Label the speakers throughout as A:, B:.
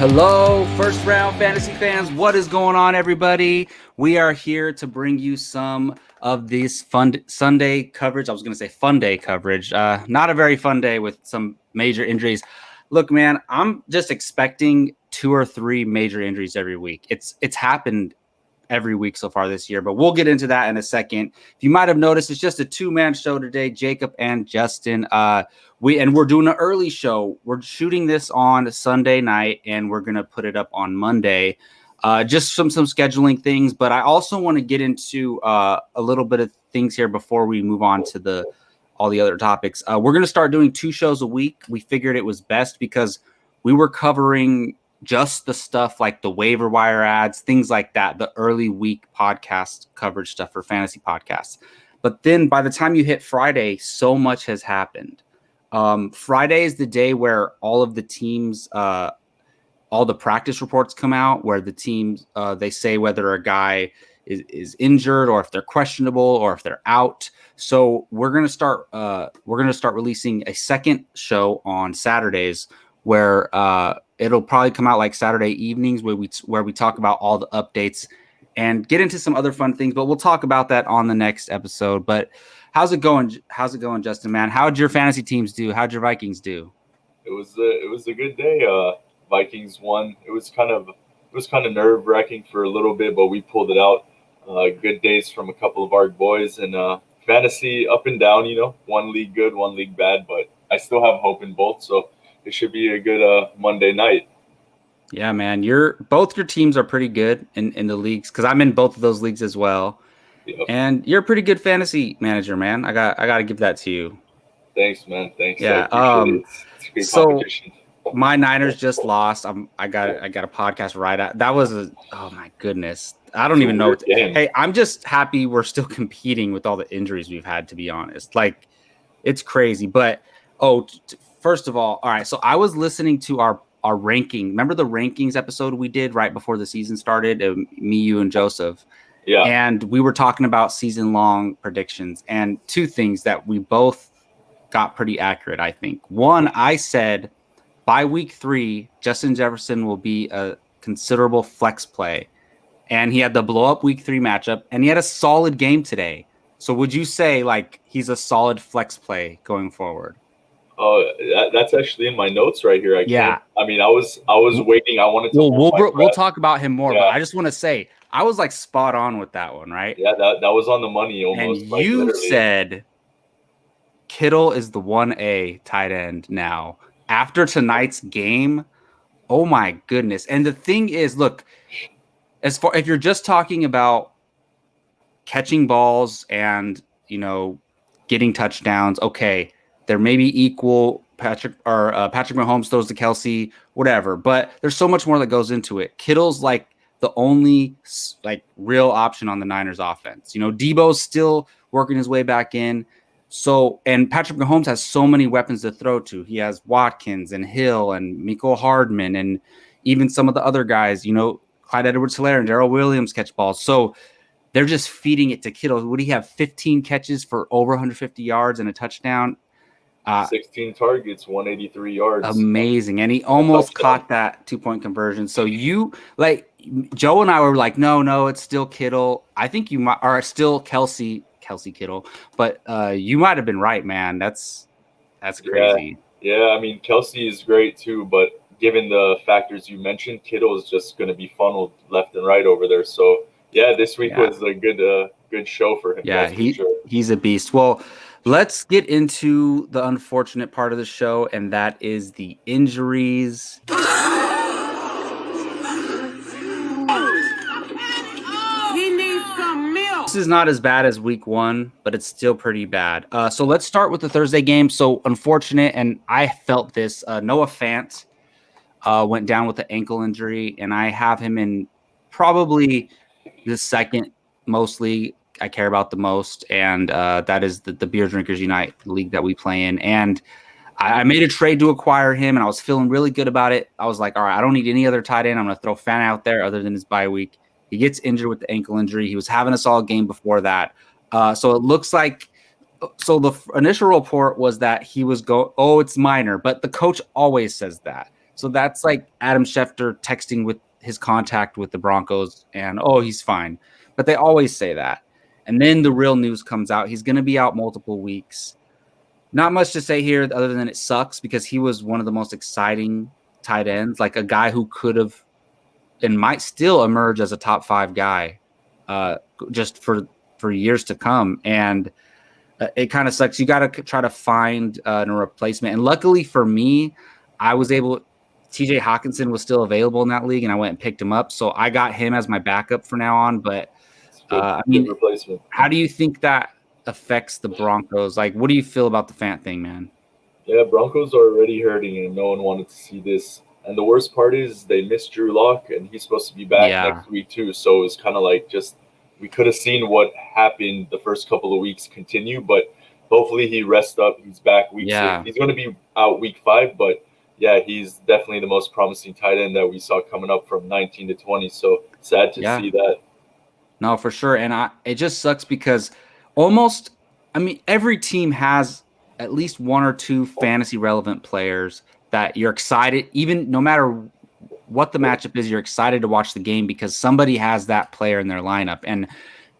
A: Hello, first round fantasy fans. What is going on, everybody? We are here to bring you some of this fun Sunday coverage. I was going to say fun day coverage. Not a very fun day with some major injuries. Look, man, I'm just expecting 2 or 3 major injuries every week. It's happened every week so far this year, but we'll get into that in a second. If you might have noticed, it's just a 2-man show today, Jacob and Justin. We're doing an early show. We're shooting this on Sunday night, and we're gonna put it up on Monday. Just some scheduling things, but I also want to get into a little bit of things here before we move on to all the other topics. We're gonna start doing 2 shows a week. We figured it was best because we were covering just the stuff like the waiver wire ads, things like that, the early week podcast coverage stuff for fantasy podcasts. But then by the time you hit Friday, so much has happened. Friday is the day where all of the teams, all the practice reports come out, where the teams, they say whether a guy is injured or if they're questionable or if they're out. So we're going to start releasing a second show on Saturdays where it'll probably come out like Saturday evenings where we talk about all the updates and get into some other fun things, but we'll talk about that on the next episode. But how's it going, Justin, man? How'd your fantasy teams do? How'd your Vikings do?
B: It was a good day. Vikings won. It was kind of nerve-wracking for a little bit, but we pulled it out. Good days from a couple of our boys, and fantasy up and down, one league good, one league bad, but I still have hope in both, so it should be a good Monday night.
A: Yeah, man. Both your teams are pretty good in the leagues, because I'm in both of those leagues as well. Yep. And you're a pretty good fantasy manager, man. I got to give that to you.
B: Thanks, man. Thanks.
A: Yeah.
B: It's a great competition.
A: My Niners just lost. I got a podcast right at that was oh my goodness. I don't even know. Hey, I'm just happy we're still competing with all the injuries we've had, to be honest. Like, it's crazy. But first of all right. So I was listening to our ranking. Remember the rankings episode we did right before the season started? Me, you, and Joseph.
B: Yeah.
A: And we were talking about season-long predictions, and 2 things that we both got pretty accurate, I think. One, I said by week 3, Justin Jefferson will be a considerable flex play. And he had the blow-up week 3 matchup, and he had a solid game today. So would you say, like, he's a solid flex play going forward?
B: That's actually in my notes right here. I mean, I was waiting. I wanted to.
A: We'll talk about him more, but I just want to say I was like spot on with that one, right?
B: Yeah, that was on the money almost.
A: And you said Kittle is the 1A tight end now after tonight's game. Oh my goodness! And the thing is, look, if you're just talking about catching balls and getting touchdowns, okay. There may be equal. Patrick Mahomes throws to Kelsey, whatever. But there's so much more that goes into it. Kittle's like the only real option on the Niners offense. Debo's still working his way back in. And Patrick Mahomes has so many weapons to throw to. He has Watkins and Hill and Mecole Hardman and even some of the other guys. Clyde Edwards-Helaire and Darrell Williams catch balls. So they're just feeding it to Kittle. Would he have 15 catches for over 150 yards and a touchdown?
B: 16 targets, 183 yards.
A: Amazing. And he almost caught that 2-point conversion. So Joe and I were like, no, it's still Kittle. I think you might, or still Kelsey Kittle, but you might have been right, man. That's crazy.
B: Yeah. I mean, Kelsey is great too, but given the factors you mentioned, Kittle is just going to be funneled left and right over there. So yeah, this week was a good show for him.
A: Yeah, he's a beast. Well, let's get into the unfortunate part of the show, and that is the injuries. This is not as bad as week 1, but it's still pretty bad. So let's start with the Thursday game. So unfortunate, and I felt this. Noah Fant went down with an ankle injury, and I have him in probably the second most league I care about the most, and that is the Beer Drinkers Unite league that we play in. And I made a trade to acquire him, and I was feeling really good about it. I was like, all right, I don't need any other tight end. I'm going to throw Fant out there other than his bye week. He gets injured with the ankle injury. He was having a solid game before that. So it looks like the initial report was that he was it's minor, but the coach always says that. So that's like Adam Schefter texting with his contact with the Broncos and, oh, he's fine. But they always say that. And then the real news comes out. He's going to be out multiple weeks. Not much to say here other than it sucks because he was one of the most exciting tight ends, like a guy who could have and might still emerge as a top 5 guy just for years to come. And it kind of sucks. You got to try to find a replacement. And luckily for me, I was able TJ Hawkinson was still available in that league, and I went and picked him up. So I got him as my backup for now on. But I mean,
B: replacement.
A: How do you think that affects the Broncos? Like, what do you feel about the Fant thing, man?
B: Yeah, Broncos are already hurting, and no one wanted to see this. And the worst part is they missed Drew Lock, and he's supposed to be back next week too. So it was kind of like just we could have seen what happened the first couple of weeks continue, but hopefully he rests up. He's back week 6. He's going to be out week 5, but yeah, he's definitely the most promising tight end that we saw coming up from 19 to 20. So sad to see that.
A: No, for sure. And it just sucks because every team has at least 1 or 2 fantasy relevant players that you're excited, even no matter what the matchup is, you're excited to watch the game because somebody has that player in their lineup. And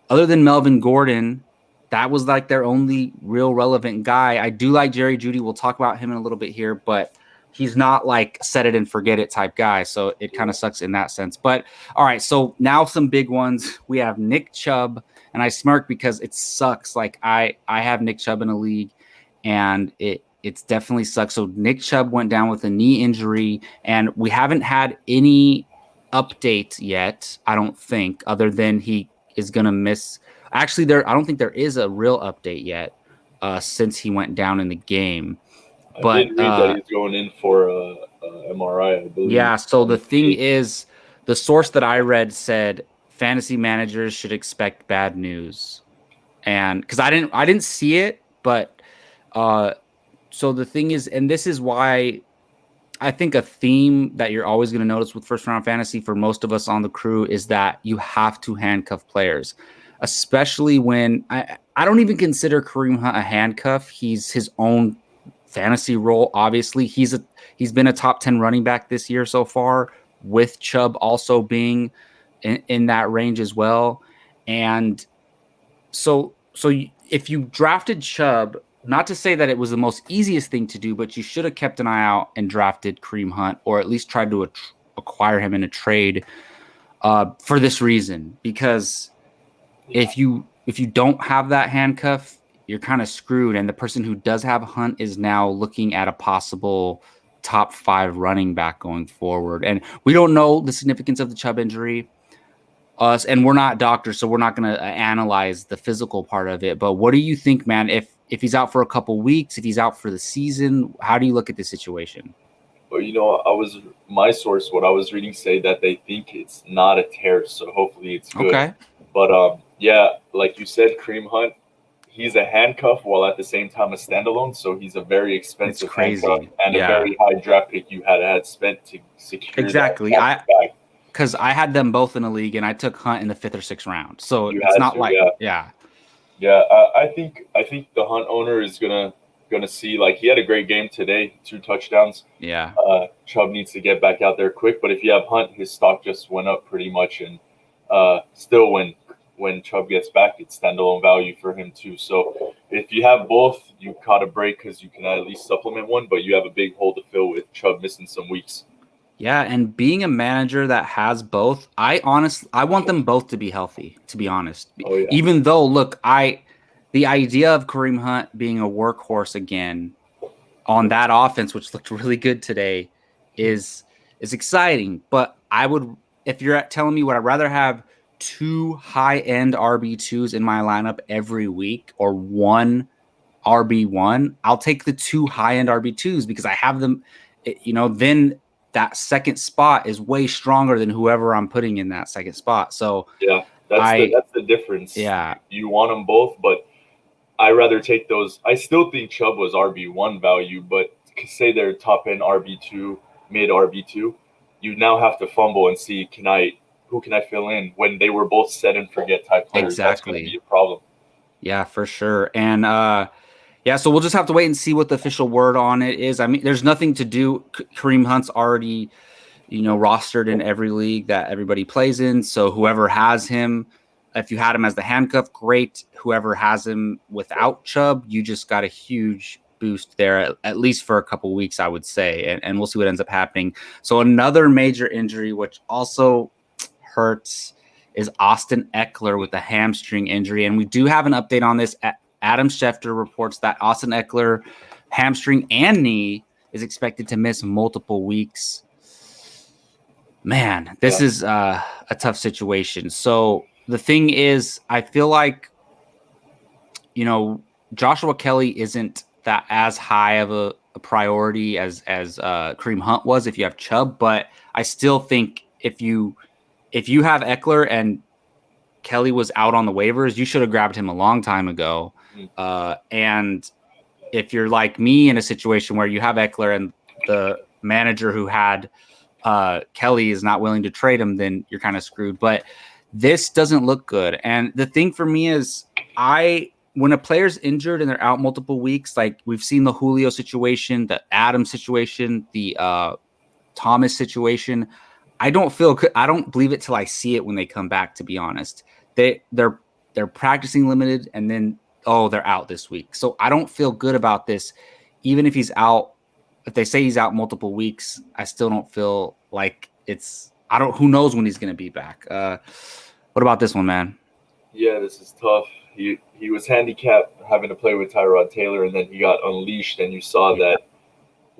A: other than Melvin Gordon, that was like their only real relevant guy. I do like Jerry Jeudy. We'll talk about him in a little bit here, but he's not like set it and forget it type guy. So it kind of sucks in that sense. But all right, so now some big ones. We have Nick Chubb, and I smirk because it sucks. Like I have Nick Chubb in a league, and it's definitely sucks. So Nick Chubb went down with a knee injury, and we haven't had any update yet, I don't think, other than he is going to miss. Actually, I don't think there is a real update yet since he went down in the game. But
B: I did read that he's going in for MRI, I believe.
A: Yeah, so the thing is, the source that I read said fantasy managers should expect bad news. And because I didn't see it, but so the thing is, and this is why I think a theme that you're always going to notice with first round fantasy for most of us on the crew is that you have to handcuff players, especially when I don't even consider Kareem Hunt a handcuff. He's his own fantasy role. Obviously, he's been a top 10 running back this year so far, with Chubb also being in that range as well. And so if you drafted Chubb, not to say that it was the most easiest thing to do, but you should have kept an eye out and drafted Kareem Hunt, or at least tried to acquire him in a trade for this reason. Because if you don't have that handcuff, you're kind of screwed. And the person who does have Hunt is now looking at a possible top 5 running back going forward. And we don't know the significance of the Chubb injury. And we're not doctors, so we're not going to analyze the physical part of it. But what do you think, man? If he's out for a couple weeks, if he's out for the season, how do you look at the situation?
B: Well, my source, what I was reading, say that they think it's not a tear, so hopefully it's good.
A: Okay.
B: But yeah, like you said, Kareem Hunt, he's a handcuff while at the same time a standalone, so he's a very expensive handcuff and a very high draft pick you had spent to secure
A: exactly. Because I had them both in a league, and I took Hunt in the 5th or 6th round, so it's not
B: I think the Hunt owner is gonna see, like, he had a great game today, 2 touchdowns.
A: Yeah.
B: Chubb needs to get back out there quick, but if you have Hunt, his stock just went up pretty much, and still when Chubb gets back, it's standalone value for him too. So if you have both, you caught a break because you can at least supplement one, but you have a big hole to fill with Chubb missing some weeks.
A: Yeah, and being a manager that has both, I want them both to be healthy, to be honest.
B: Oh, yeah.
A: Even though, look, the idea of Kareem Hunt being a workhorse again on that offense, which looked really good today, is exciting. But if you're telling me, would I rather have 2 high-end RB2s in my lineup every week or 1 RB1? I'll take the 2 high-end RB2s because I have them, then that second spot is way stronger than whoever I'm putting in that second spot. So
B: yeah, that's the difference.
A: Yeah,
B: you want them both, but I rather take those. I still think Chubb was RB1 value, but say they're top end RB2, mid RB2, you now have to fumble and see who can I fill in when they were both set and forget type players.
A: Exactly.
B: That's going to be a problem.
A: Yeah, for sure. And Yeah, so we'll just have to wait and see what the official word on it is. I mean, there's nothing to do. Kareem Hunt's already, rostered in every league that everybody plays in. So whoever has him, if you had him as the handcuff, great. Whoever has him without Chubb, you just got a huge boost there, at least for a couple weeks, I would say. And we'll see what ends up happening. So another major injury, which also hurts, is Austin Ekeler with a hamstring injury. And we do have an update on this. Adam Schefter reports that Austin Ekeler, hamstring and knee, is expected to miss multiple weeks. Man, this is a tough situation. So the thing is, I feel like, Joshua Kelly isn't that as high of a priority as Kareem Hunt was if you have Chubb, but I still think if you have Ekeler and Kelly was out on the waivers, you should have grabbed him a long time ago. And if you're like me in a situation where you have Ekeler and the manager who had Kelly is not willing to trade him, then you're kind of screwed. But this doesn't look good. And the thing for me is, when a player's injured and they're out multiple weeks, like we've seen the Julio situation, the Adams situation, the Thomas situation, I don't believe it till I see it when they come back, to be honest. They're practicing limited and then they're out this week. So I don't feel good about this. Even if he's out, if they say he's out multiple weeks, I still don't feel like who knows when he's going to be back. What about this one, man?
B: Yeah, this is tough. He was handicapped having to play with Tyrod Taylor, and then he got unleashed, and you saw that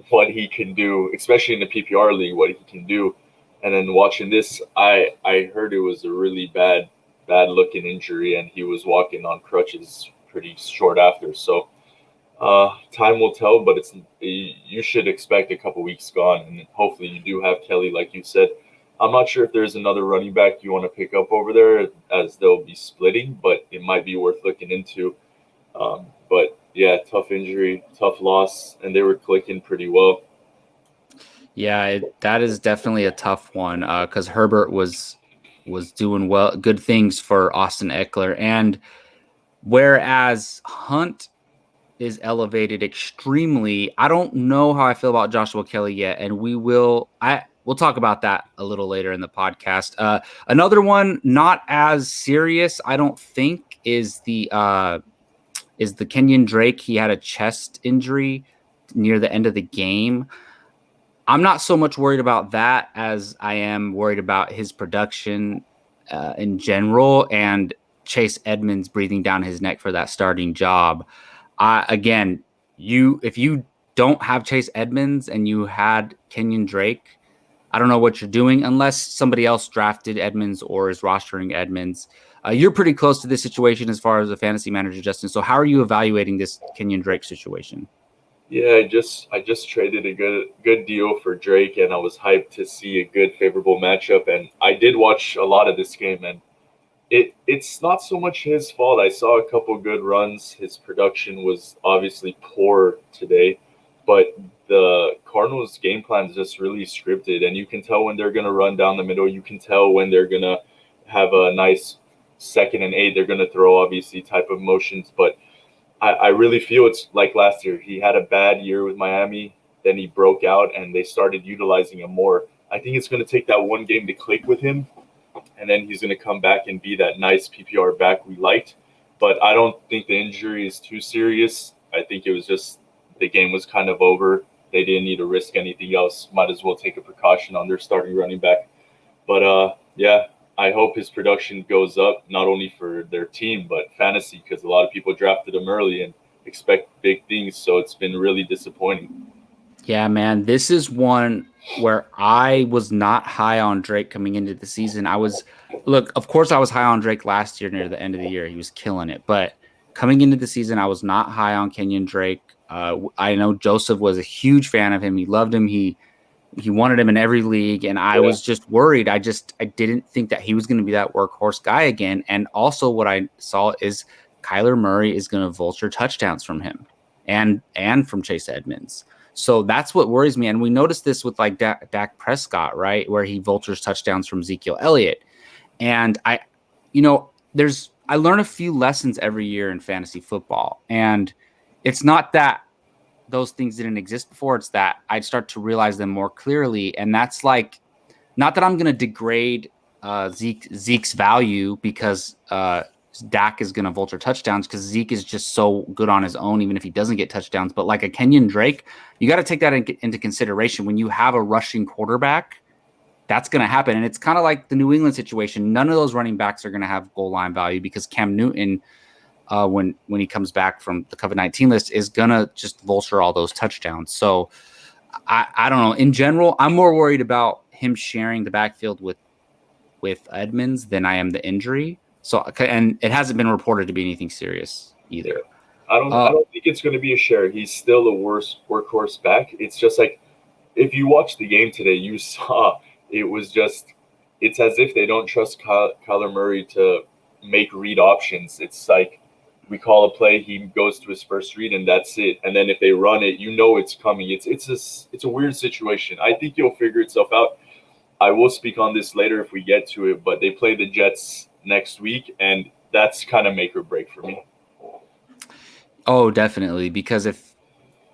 B: what he can do, especially in the PPR league, what he can do. And then watching this, I heard it was a really bad looking injury, and he was walking on crutches pretty short after. So time will tell, but you should expect a couple weeks gone, and hopefully you do have Kelly, like you said. I'm not sure if there's another running back you want to pick up over there, as they'll be splitting, but it might be worth looking into. But yeah, tough injury, tough loss, and they were clicking pretty well.
A: Yeah, that is definitely a tough one because Herbert was doing good things for Austin Ekeler, and whereas Hunt is elevated extremely, I don't know how I feel about Joshua Kelly yet, and we'll talk about that a little later in the podcast. Another one not as serious, I don't think, is the Kenyon Drake. He had a chest injury near the end of the game. I'm not so much worried about that as I am worried about his production in general and Chase Edmonds breathing down his neck for that starting job. Again, if you don't have Chase Edmonds and you had Kenyon Drake, I don't know what you're doing unless somebody else drafted Edmonds or is rostering Edmonds. You're pretty close to this situation as far as a fantasy manager, Justin. So how are you evaluating this Kenyon Drake situation?
B: Yeah, I just traded a good deal for Drake, and I was hyped to see a good favorable matchup. And I did watch a lot of this game, and it's not so much his fault. I saw a couple good runs. His production was obviously poor today, but the Cardinals' game plan is just really scripted, and you can tell when they're going to run down the middle. You can tell when they're going to have a nice 2nd and 8. They're going to throw obviously type of motions, but I really feel it's like last year. He had a bad year with Miami, then he broke out, and they started utilizing him more. I think it's going to take that one game to click with him, and then he's going to come back and be that nice PPR back we liked. But I don't think the injury is too serious. I think it was just the game was kind of over. They didn't need to risk anything else. Might as well take a precaution on their starting running back. But yeah, I hope his production goes up, not only for their team, but fantasy, because a lot of people drafted him early and expect big things. So it's been really disappointing.
A: Yeah, man, this is one where I was not high on Drake coming into the season. Of course I was high on Drake last year near the end of the year. He was killing it. But coming into the season, I was not high on Kenyon Drake. I know Joseph was a huge fan of him. He loved him. He wanted him in every league, and I was just worried. I didn't think that he was going to be that workhorse guy again. And also what I saw is Kyler Murray is going to vulture touchdowns from him and from Chase Edmonds. So that's what worries me. And we noticed this with like Dak Prescott, right? Where he vultures touchdowns from Ezekiel Elliott. And I learn a few lessons every year in fantasy football. And it's not that those things didn't exist before. It's that I'd start to realize them more clearly. And that's like, not that I'm going to degrade Zeke's value because Dak is going to vulture touchdowns because Zeke is just so good on his own, even if he doesn't get touchdowns. But like a Kenyon Drake, you got to take that into consideration. When you have a rushing quarterback, that's going to happen. And it's kind of like the New England situation. None of those running backs are going to have goal line value because Cam Newton, when he comes back from the COVID-19 list, is going to just vulture all those touchdowns. So I don't know. In general, I'm more worried about him sharing the backfield with Edmonds than I am the injury. So, and it hasn't been reported to be anything serious either.
B: I don't think it's going to be a share. He's still a worse workhorse back. It's just like, if you watched the game today, you saw it's as if they don't trust Kyler Murray to make read options. It's like, we call a play, he goes to his first read, and that's it. And then if they run it, it's coming. It's a weird situation. I think it'll figure itself out. I will speak on this later if we get to it, but they play the Jets next week, and that's kind of make or break for me.
A: Oh, definitely, because if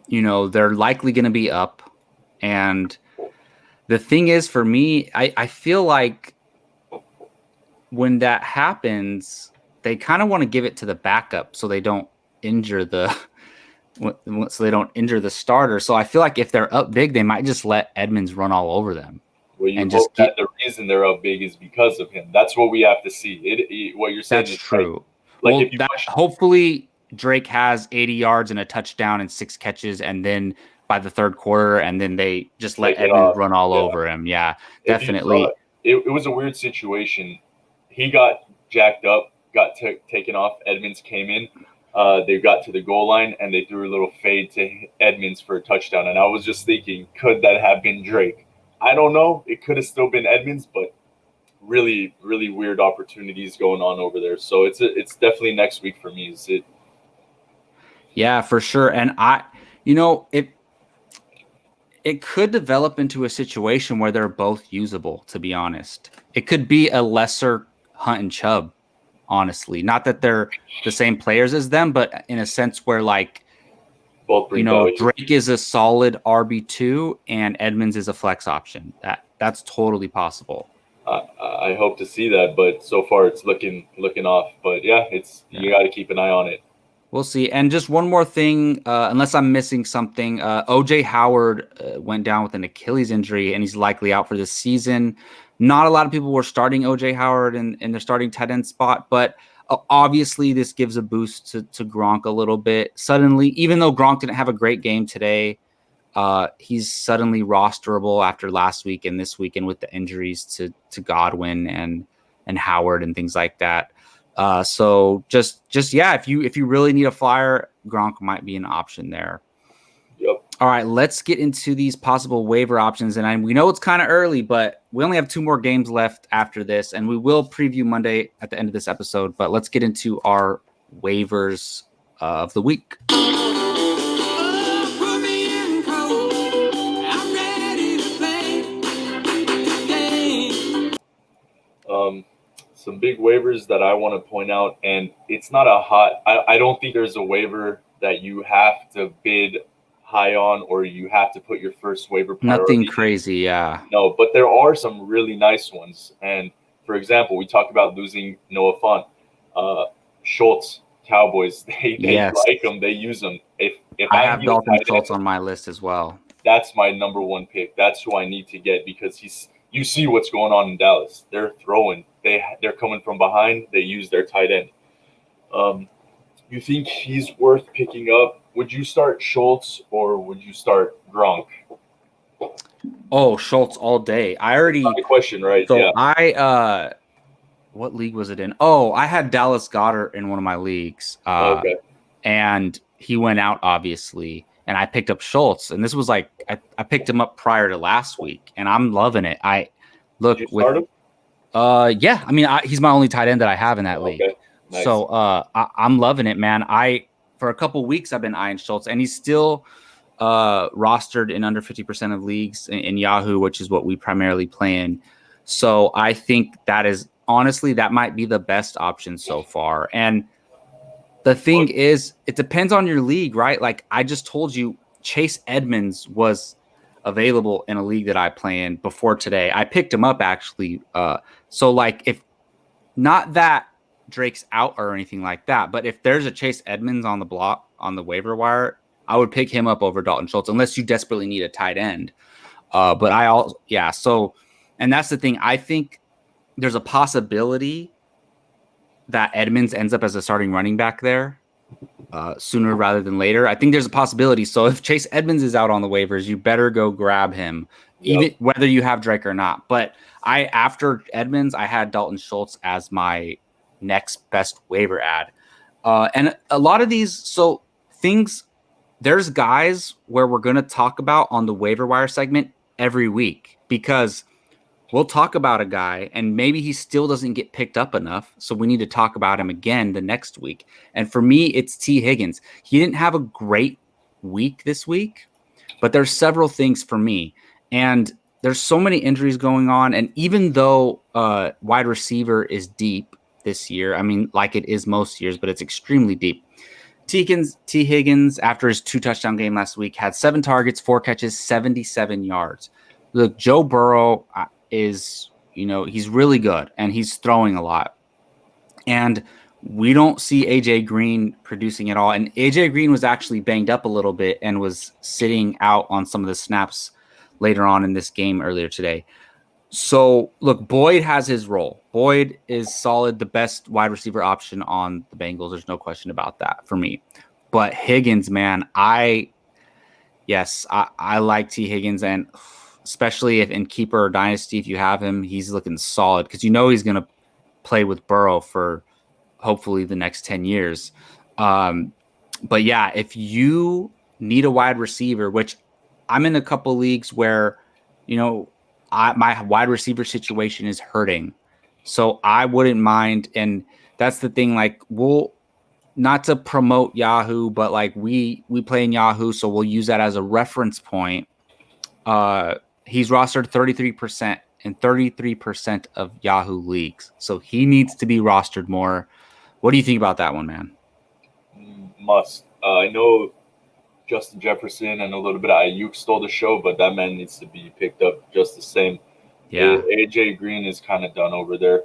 A: they're likely going to be up, and the thing is, for me, I feel like when that happens, they kind of want to give it to the backup so they don't injure the starter. So I feel like if they're up big, they might just let Edmonds run all over them.
B: Well, you hope that the reason they're up big is because of him. That's what we have to see. What you're saying is
A: true. Like hopefully Drake has 80 yards and a touchdown and 6 catches, and then by the third quarter, and then they just let Edmonds run all over him. Yeah, definitely.
B: It was a weird situation. He got jacked up, got taken off. Edmonds came in. They got to the goal line, and they threw a little fade to Edmonds for a touchdown. And I was just thinking, could that have been Drake? I don't know. It could have still been Edmonds, but really, really weird opportunities going on over there. So it's definitely next week for me. Is it?
A: Yeah, for sure. And it could develop into a situation where they're both usable, to be honest. It could be a lesser Hunt and Chubb, honestly. Not that they're the same players as them, but in a sense where, like,
B: both value.
A: Drake is a solid RB2 and Edmonds is a flex option. That's totally possible.
B: I hope to see that, but so far it's looking off. But yeah, you got to keep an eye on it.
A: We'll see. And just one more thing, unless I'm missing something, OJ Howard went down with an Achilles injury, and he's likely out for this season. Not a lot of people were starting OJ Howard in their starting tight end spot, but obviously this gives a boost to Gronk a little bit. Suddenly, even though Gronk didn't have a great game today, he's suddenly rosterable after last week and this weekend with the injuries to Godwin and Howard and things like that. So just if you really need a flyer, Gronk might be an option there.
B: Yep.
A: All right, let's get into these possible waiver options. And we know it's kind of early, but we only have 2 more games left after this, and we will preview Monday at the end of this episode. But let's get into our waivers of the week.
B: Some big waivers that I want to point out, and it's not I don't think there's a waiver that you have to bid high on or you have to put your first waiver priority.
A: Nothing crazy, yeah.
B: No, but there are some really nice ones. And for example, we talked about losing Noah Fant. Schultz, Cowboys, they like him, they use him. If
A: I have Dalton Schultz on my list as well.
B: That's my number 1 pick. That's who I need to get because you see what's going on in Dallas. They're throwing. They're coming from behind. They use their tight end. You think he's worth picking up? Would you start Schultz or would you start Gronk?
A: Oh, Schultz all day. I already
B: the question, right?
A: So
B: yeah.
A: I what league was it in? Oh, I had Dallas Goedert in one of my leagues.
B: Okay.
A: And he went out obviously, and I picked up Schultz, and this was like I picked him up prior to last week, and I'm loving it. I look
B: Did you start him?
A: Yeah. I mean, he's my only tight end that I have in that league.
B: Nice.
A: So I'm loving it, man. For a couple weeks I've been eyeing Schultz, and he's still rostered in under 50% of leagues in Yahoo, which is what we primarily play in. So I think that might be the best option so far. And The thing is, it depends on your league, right? Like I just told you, Chase Edmonds was available in a league that I play in before today. I picked him up actually. So like if not that Drake's out or anything like that, but if there's a Chase Edmonds on the block on the waiver wire, I would pick him up over Dalton Schultz unless you desperately need a tight end. But I also so and that's the thing. I think there's a possibility that Edmonds ends up as a starting running back there sooner rather than later. I think there's a possibility. So if Chase Edmonds is out on the waivers, you better go grab him, even whether you have Drake or not. But after Edmonds, I had Dalton Schultz as my next best waiver ad. And a lot of these, there's guys where we're going to talk about on the waiver wire segment every week because we'll talk about a guy and maybe he still doesn't get picked up enough. So we need to talk about him again the next week. And for me, it's T. Higgins. He didn't have a great week this week, but there's several things for me. And there's so many injuries going on. And even though wide receiver is deep this year, I mean, like it is most years, but it's extremely deep. T. Higgins, after his 2-touchdown game last week, had 7 targets, 4 catches, 77 yards. Look, Joe Burrow is, he's really good and he's throwing a lot. And we don't see AJ Green producing at all. And AJ Green was actually banged up a little bit and was sitting out on some of the snaps later on in this game earlier today. So, look, Boyd has his role. Boyd is solid, the best wide receiver option on the Bengals. There's no question about that for me. But Higgins, man, I like T. Higgins, and especially if in Keeper or Dynasty, if you have him, he's looking solid because he's going to play with Burrow for hopefully the next 10 years. But yeah, if you need a wide receiver, which I'm in a couple leagues where, my wide receiver situation is hurting. So I wouldn't mind. And that's the thing, like not to promote Yahoo, but like we play in Yahoo, so we'll use that as a reference point. He's rostered 33% in 33% of Yahoo leagues. So he needs to be rostered more. What do you think about that one, man?
B: Must. I know Justin Jefferson and a little bit of Ayuk stole the show, but that man needs to be picked up just the same.
A: Yeah.
B: AJ Green is kind of done over there.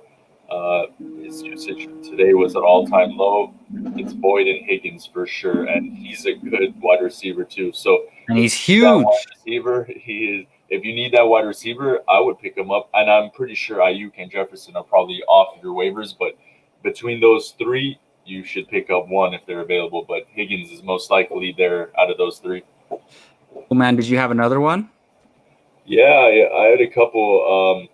B: His usage today was at all-time low. It's Boyd and Higgins for sure, and he's a good wide receiver too. So
A: and he's huge.
B: Wide receiver, he is. If you need that wide receiver, I would pick him up, and I'm pretty sure Ayuk and Jefferson are probably off your waivers. But between those three, you should pick up one if they're available. But Higgins is most likely there out of those three.
A: Well, man, did you have another one?
B: Yeah, I had a couple.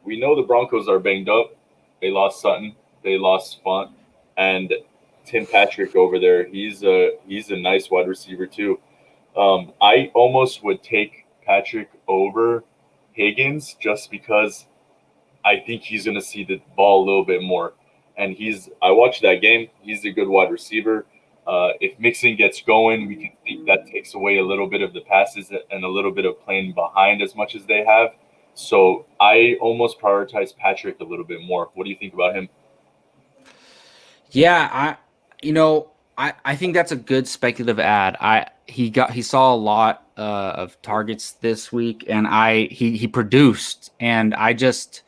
B: We know the Broncos are banged up. They lost Sutton. They lost Font. And Tim Patrick over there, he's a nice wide receiver too. I almost would take Patrick over Higgins just because I think he's going to see the ball a little bit more. And I watched that game. He's a good wide receiver. If Mixon gets going, we can think that takes away a little bit of the passes and a little bit of playing behind as much as they have. So I almost prioritize Patrick a little bit more. What do you think about him?
A: Yeah, I think that's a good speculative ad. He saw a lot of targets this week, and he produced, and I just,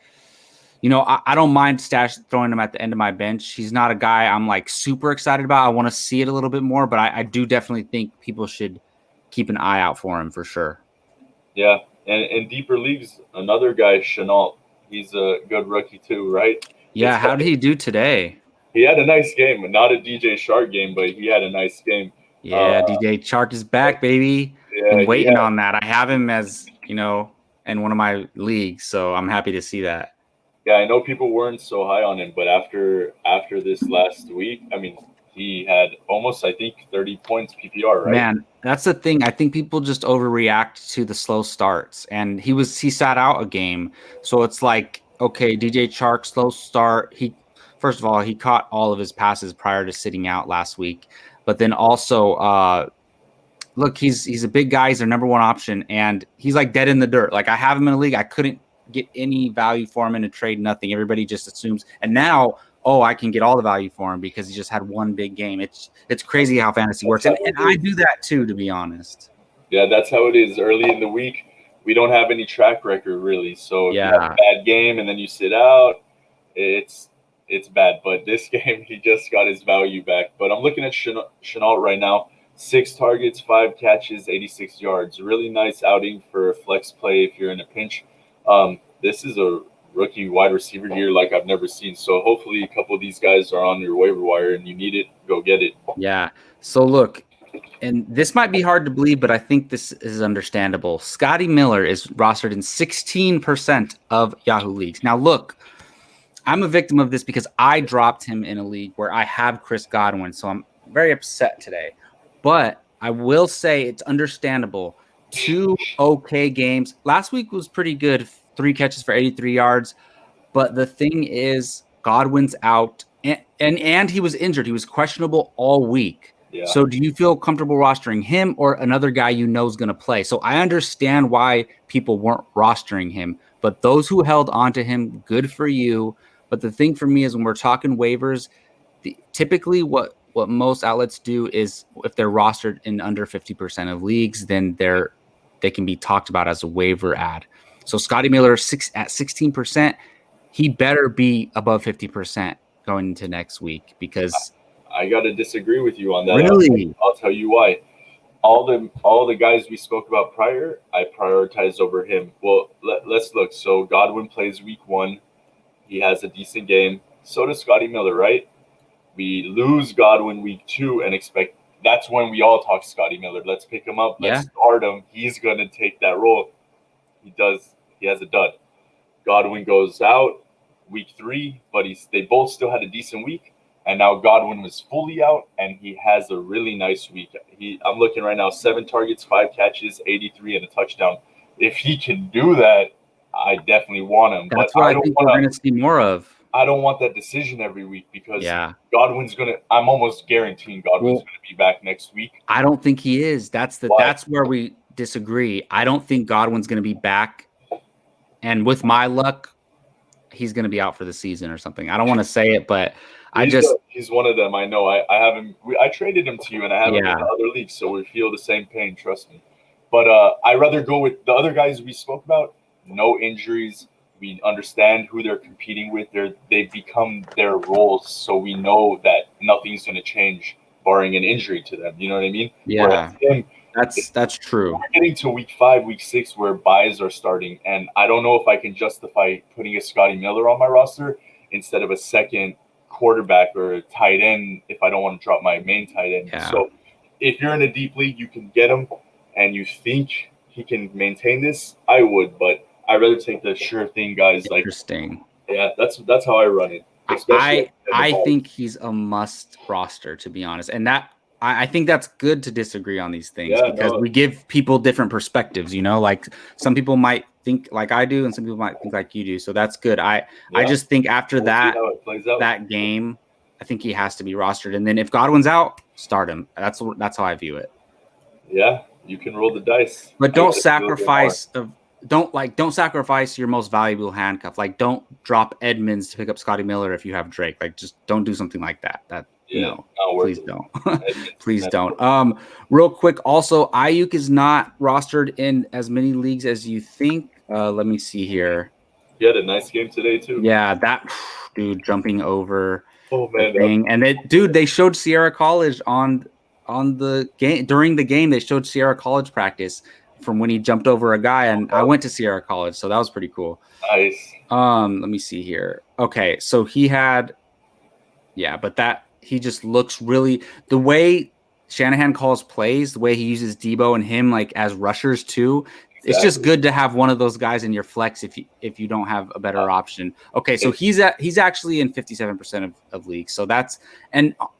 A: I don't mind throwing him at the end of my bench. He's not a guy I'm like super excited about. I want to see it a little bit more, but I do definitely think people should keep an eye out for him for sure.
B: Yeah, and in deeper leagues, another guy, Chenault, he's a good rookie too, right?
A: Yeah, how did he do today?
B: He had a nice game, not a DJ Shark game, but he had a nice game.
A: Yeah, DJ Shark is back, baby.
B: Yeah,
A: been waiting on that. I have him as, in one of my leagues, so I'm happy to see that.
B: Yeah, I know people weren't so high on him, but after this last week, I mean, he had almost, I think, 30 points PPR, right?
A: Man, that's the thing. I think people just overreact to the slow starts, and he sat out a game, so it's like, okay, DJ Chark, slow start. First of all, he caught all of his passes prior to sitting out last week, but then also, look, he's a big guy. He's their number one option, and he's like dead in the dirt. Like I have him in a league. I couldn't get any value for him in a trade. Nothing. Everybody just assumes. And now oh, I can get all the value for him because he just had one big game. It's crazy how fantasy works. And I do that too, to be honest.
B: Yeah, that's how it is. Early in the week, we don't have any track record really. So if you have a bad game and then you sit out, it's bad. But this game, he just got his value back. But I'm looking at Chenault right now. 6 targets, 5 catches, 86 yards. Really nice outing for a flex play if you're in a pinch. This is a rookie wide receiver here like I've never seen. So hopefully a couple of these guys are on your waiver wire and you need it, go get it.
A: Yeah. So look, and this might be hard to believe, but I think this is understandable. Scotty Miller is rostered in 16% of Yahoo leagues. Now, look, I'm a victim of this because I dropped him in a league where I have Chris Godwin, so I'm very upset today. But I will say it's understandable. 2 okay games. Last week was pretty good, 3 catches for 83 yards. But the thing is, Godwin's out, and he was injured. He was questionable all week.
B: Yeah.
A: So do you feel comfortable rostering him or another guy you know is going to play? So I understand why people weren't rostering him, but those who held on to him, good for you. But the thing for me is when we're talking waivers, typically what most outlets do is if they're rostered in under 50% of leagues, then they can be talked about as a waiver ad. So Scotty Miller at 16%, he better be above 50% going into next week because
B: I got to disagree with you on that.
A: Really?
B: I'll tell you why. All the guys we spoke about prior, I prioritized over him. Well, let's look. So Godwin plays week 1. He has a decent game. So does Scotty Miller, right? We lose Godwin week 2 and expect that's when we all talk Scotty Miller. Let's pick him up. Let's start him. He's going to take that role. He does. He has a dud. Godwin goes out week 3, but they both still had a decent week. And now Godwin was fully out, and he has a really nice week. I'm looking right now, 7 targets, 5 catches, 83, and a touchdown. If he can do that, I definitely want him.
A: That's what I think we're going to see more of.
B: I don't want that decision every week because Godwin's going to – I'm almost guaranteeing Godwin's going to be back next week.
A: I don't think he is. That's where we disagree. I don't think Godwin's going to be back. And with my luck, he's going to be out for the season or something. I don't want to say it, but
B: he's one of them. I know. I have him. I traded him to you, and I have him in the other leagues, so we feel the same pain. Trust me. But I'd rather go with the other guys we spoke about. No injuries. We understand who they're competing with. They've become their roles, so we know that nothing's going to change, barring an injury to them. You know what I mean?
A: Yeah. That's true.
B: We're getting to week 5, week 6 where buys are starting, and I don't know if I can justify putting a Scotty Miller on my roster instead of a second quarterback or a tight end if I don't want to drop my main tight end.
A: Yeah.
B: So if you're in a deep league, you can get him, and you think he can maintain this, I would, but I'd rather take the sure thing guys.
A: Interesting.
B: That's how I run it.
A: I think he's a must roster, to be honest, and that. I think that's good to disagree on these things because we give people different perspectives, like some people might think like I do and some people might think like you do. So that's good. I just think after that game, I think he has to be rostered. And then if Godwin's out, start him. That's how I view it.
B: Yeah, you can roll the dice.
A: But don't sacrifice your most valuable handcuff. Like don't drop Edmonds to pick up Scotty Miller if you have Drake. Like just don't do something like that. No, please don't. Please don't. Real quick, also, Ayuk is not rostered in as many leagues as you think. Let me see here.
B: He had a nice game today, too.
A: Yeah, that dude jumping over
B: the
A: thing. And they showed Sierra College on the game. During the game, they showed Sierra College practice from when he jumped over a guy. And I went to Sierra College, so that was pretty cool.
B: Nice.
A: Let me see here. Okay, so he had but he just looks really the way Shanahan calls plays, the way he uses Debo and him like as rushers too. Exactly. It's just good to have one of those guys in your flex if you don't have a better option. Okay, so he's actually in 57% of leagues. So that's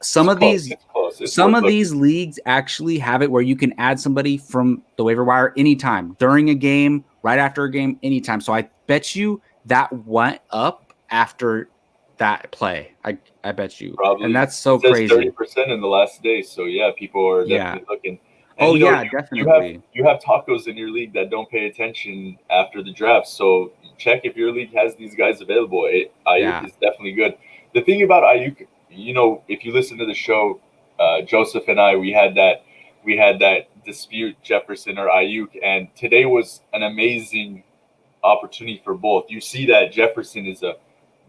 A: some of these leagues actually have it where you can add somebody from the waiver wire anytime during a game, right after a game, anytime. So I bet you that went up after that play. I bet you.
B: Probably.
A: And that's so crazy.
B: 30% in the last day. So yeah, people are definitely looking.
A: And definitely.
B: You have tacos in your league that don't pay attention after the draft. So check if your league has these guys available. Ayuk is definitely good. the thing about Ayuk, if you listen to the show, Joseph and I, we had that dispute, Jefferson or Ayuk, and today was an amazing opportunity for both. You see that Jefferson is a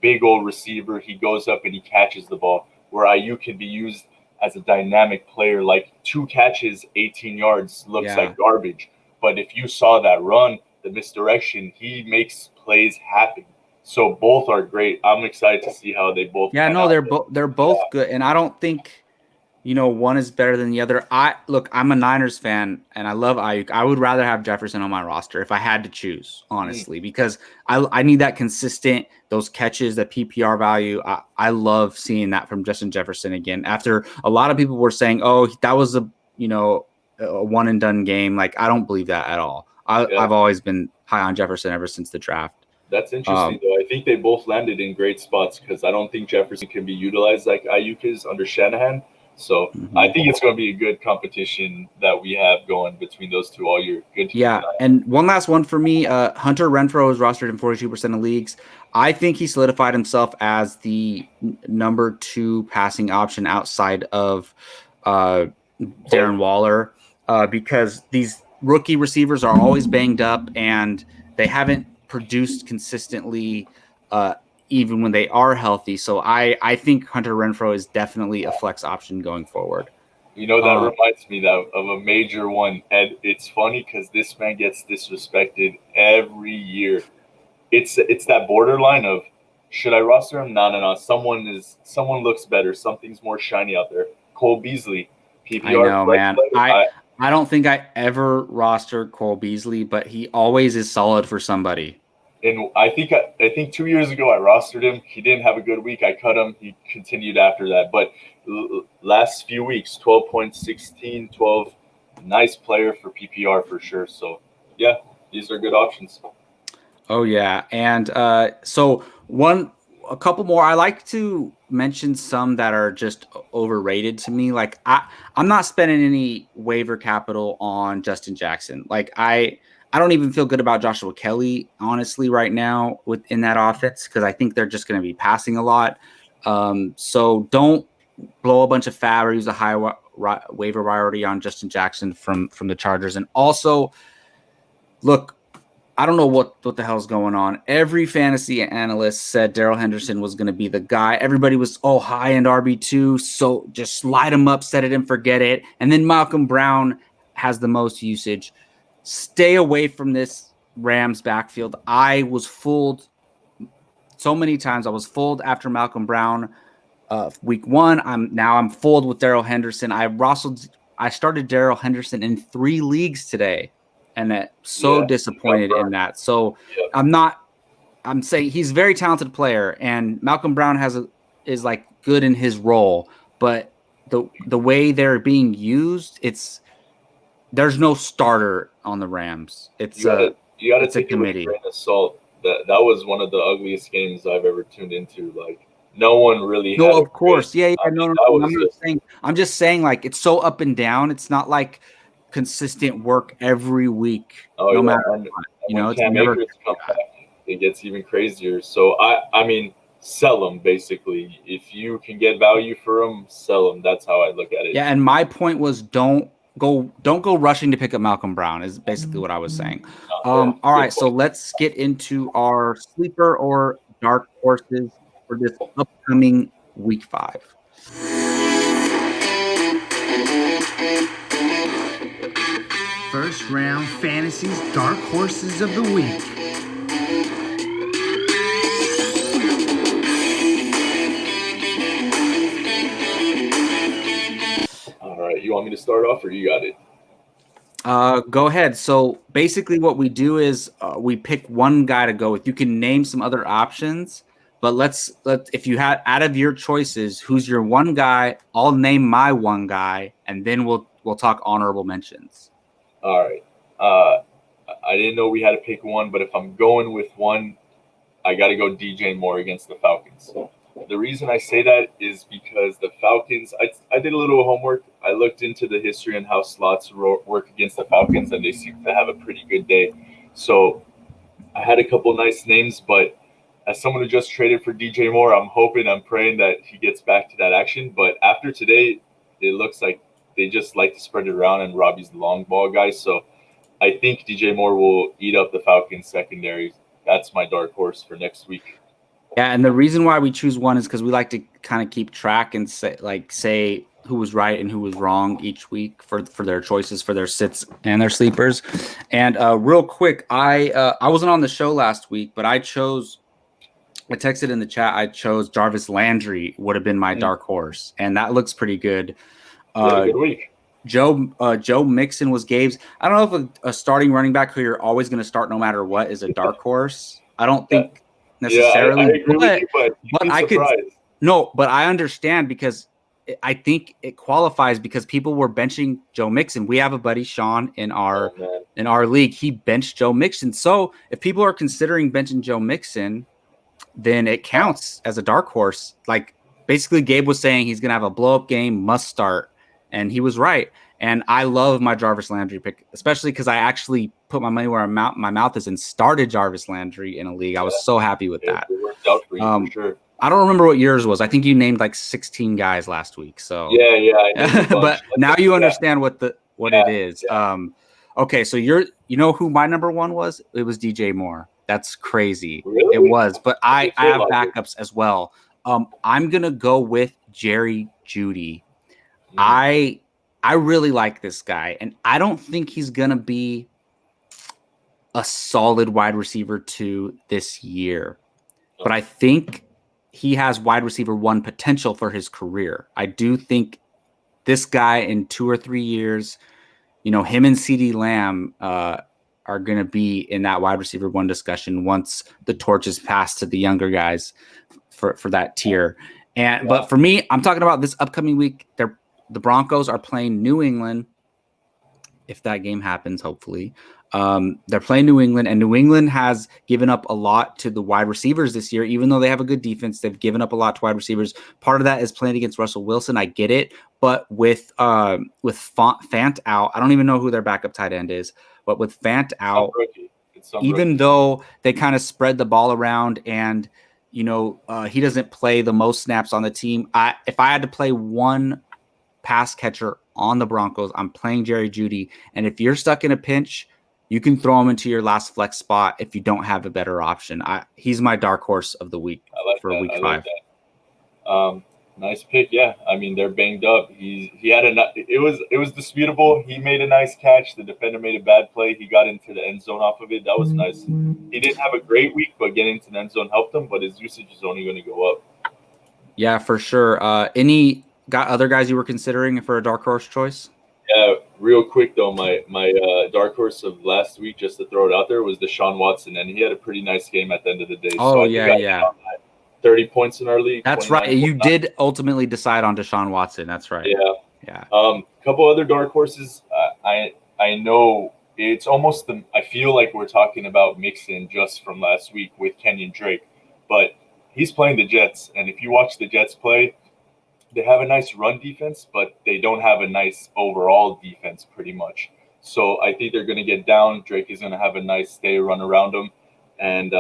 B: big old receiver. He goes up and he catches the ball, where Ayuk can be used as a dynamic player. Like 2 catches, 18 yards looks like garbage. But if you saw that run, the misdirection, he makes plays happen. So both are great. I'm excited to see how they both.
A: Yeah, no, they're both good, and I don't think one is better than the other. I'm a Niners fan, and I love Ayuk. I would rather have Jefferson on my roster if I had to choose, honestly, because I need that consistent, those catches, that PPR value. I love seeing that from Justin Jefferson again. After a lot of people were saying, "Oh, that was a one and done game," like I don't believe that at all. I've always been high on Jefferson ever since the draft.
B: That's interesting, though. I think they both landed in great spots because I don't think Jefferson can be utilized like Ayuk is under Shanahan. So I think it's going to be a good competition that we have going between those two all year. Good.
A: Yeah, and one last one for me. Hunter Renfrow is rostered in 42% of leagues. I think he solidified himself as the number 2 passing option outside of Darren Waller because these rookie receivers are always banged up and they haven't produced consistently even when they are healthy. So I think Hunter Renfrow is definitely a flex option going forward.
B: That reminds me of a major one. And it's funny because this man gets disrespected every year. It's that borderline of, should I roster him? No. Someone looks better. Something's more shiny out there. Cole Beasley, PPR.
A: I know, man. I don't think I ever rostered Cole Beasley, but he always is solid for somebody.
B: And I think 2 years ago I rostered him. He didn't have a good week. I cut him. He continued after that. But last few weeks, 12 points, 16, 12. Nice player for PPR for sure. So, yeah, these are good options.
A: Oh, yeah. And so a couple more. I like to mention some that are just overrated to me. Like I'm not spending any waiver capital on Justin Jackson. Like I don't even feel good about Joshua Kelly, honestly, right now within that offense, because I think they're just going to be passing a lot. So don't blow a bunch of fab or use a high waiver priority on Justin Jackson from the Chargers. And also, look, I don't know what the hell's going on. Every fantasy analyst said Darrell Henderson was going to be the guy. Everybody was, high-end RB2, so just slide him up, set it and forget it. And then Malcolm Brown has the most usage. Stay away from this Rams backfield. I was fooled so many times. I was fooled after Malcolm Brown week 1. I'm fooled with Darrell Henderson. I started Darrell Henderson in 3 leagues today. And disappointed in that. So I'm saying he's a very talented player, and Malcolm Brown is like good in his role, but the way they're being used, there's no starter on the Rams. You gotta take a committee.
B: It with a grain of salt. That was one of the ugliest games I've ever tuned into. Like no one really.
A: No, of course, yeah. No. I'm just saying, like it's so up and down. It's not like consistent work every week. No matter what.
B: It's never come back. It gets even crazier. So I mean, sell them basically. If you can get value for them, sell them. That's how I look at it.
A: Yeah, and my point was don't go rushing to pick up Malcolm Brown is basically what I was saying. All right, so let's get into our sleeper or dark horses for this upcoming week 5.
C: First round fantasies dark horses of the week.
B: All right, you want me to start off or you got it?
A: Go ahead. So basically what we do is we pick one guy to go with. You can name some other options, but let's if you had out of your choices, who's your one guy? I'll name my one guy, and then we'll talk honorable mentions.
B: All right. I didn't know we had to pick one, but if I'm going with one, I got to go DJ Moore against the Falcons. The reason I say that is because the Falcons, I did a little homework. I looked into the history and how slots work against the Falcons, and they seem to have a pretty good day. So I had a couple nice names, but as someone who just traded for DJ Moore, I'm praying that he gets back to that action. But after today, it looks like they just like to spread it around, and Robbie's the long ball guy. So I think DJ Moore will eat up the Falcons secondary. That's my dark horse for next week.
A: Yeah, and the reason why we choose one is because we like to kind of keep track and say who was right and who was wrong each week for their choices, for their sits and their sleepers. And real quick, I wasn't on the show last week, but I texted in the chat. I chose Jarvis Landry would have been my dark horse, and that looks pretty good.
B: Good week.
A: Joe Mixon was Gabe's. I don't know if a starting running back who you're always going to start no matter what is a dark horse. I don't think necessarily.
B: Yeah, I agree with you, but
A: I could but I understand because I think it qualifies because people were benching Joe Mixon. We have a buddy Sean in our league. He benched Joe Mixon. So if people are considering benching Joe Mixon, then it counts as a dark horse. Like basically Gabe was saying he's going to have a blow up game, must start. And he was right. And I love my Jarvis Landry pick, especially because I actually put my money where my mouth is and started Jarvis Landry in a league. I was so happy with that.
B: It worked out for you, for sure.
A: I don't remember what yours was. I think you named like 16 guys last week. So
B: yeah, I named
A: but now you understand what it is.
B: Yeah.
A: Okay, so you know who my number one was? It was DJ Moore. That's crazy.
B: Really?
A: It was, but I have backups as well. I'm gonna go with Jerry Jeudy. I really like this guy, and I don't think he's gonna be a solid wide receiver 2 this year, but I think he has wide receiver 1 potential for his career. I do think this guy in 2 or 3 years, him and CeeDee Lamb are going to be in that wide receiver 1 discussion once the torch is passed to the younger guys for that tier. But for me, I'm talking about this upcoming week. The Broncos are playing New England. If that game happens, hopefully. They're playing New England, and New England has given up a lot to the wide receivers this year. Even though they have a good defense, they've given up a lot to wide receivers. Part of that is playing against Russell Wilson. I get it, but with Fant out, I don't even know who their backup tight end is. But with Fant out, even though they kind of spread the ball around, and he doesn't play the most snaps on the team, if I had to play one pass catcher on the Broncos, I'm playing Jerry Jeudy. And if you're stuck in a pinch, you can throw him into your last flex spot if you don't have a better option. He's my dark horse of the week for week 5.
B: Nice pick. Yeah. I mean, they're banged up. It was disputable. He made a nice catch. The defender made a bad play. He got into the end zone off of it. That was nice. He didn't have a great week, but getting into the end zone helped him, but his usage is only going to go up.
A: Yeah, for sure. Got other guys you were considering for a dark horse choice?
B: Yeah, real quick though, my dark horse of last week, just to throw it out there, was Deshaun Watson, and he had a pretty nice game at the end of the day.
A: Oh,
B: so
A: yeah.
B: 30 points in our league.
A: That's right. You did ultimately decide on Deshaun Watson. That's right.
B: Yeah. Couple other dark horses. I know it's almost I feel like we're talking about Mixon just from last week with Kenyon Drake, but he's playing the Jets, and if you watch the Jets play, they have a nice run defense, but they don't have a nice overall defense pretty much. So I think they're going to get down. Drake is going to have a nice day run around them. And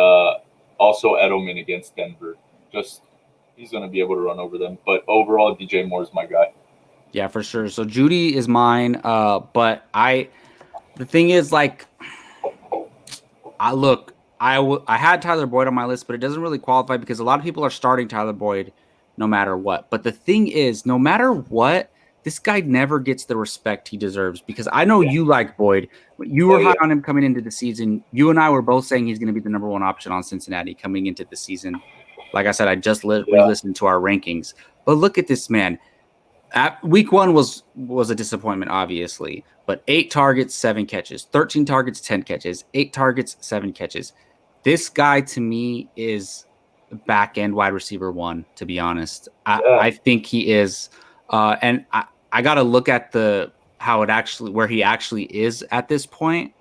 B: also Edelman against Denver. He's going to be able to run over them. But overall, DJ Moore is my guy.
A: Yeah, for sure. So Jeudy is mine. But the thing is, like, I had Tyler Boyd on my list, but it doesn't really qualify because a lot of people are starting Tyler Boyd no matter what. But the thing is, no matter what, this guy never gets the respect he deserves, because I know you like Boyd. You were high on him coming into the season. You and I were both saying he's going to be the number 1 option on Cincinnati coming into the season. Like I said, I just re-listened to our rankings. But look at this man. Week 1 was a disappointment, obviously. But 8 targets, 7 catches. 13 targets, 10 catches. 8 targets, 7 catches. This guy, to me, is back end wide receiver 1, to be honest. I think he is. And I got to look at where he actually is at this point.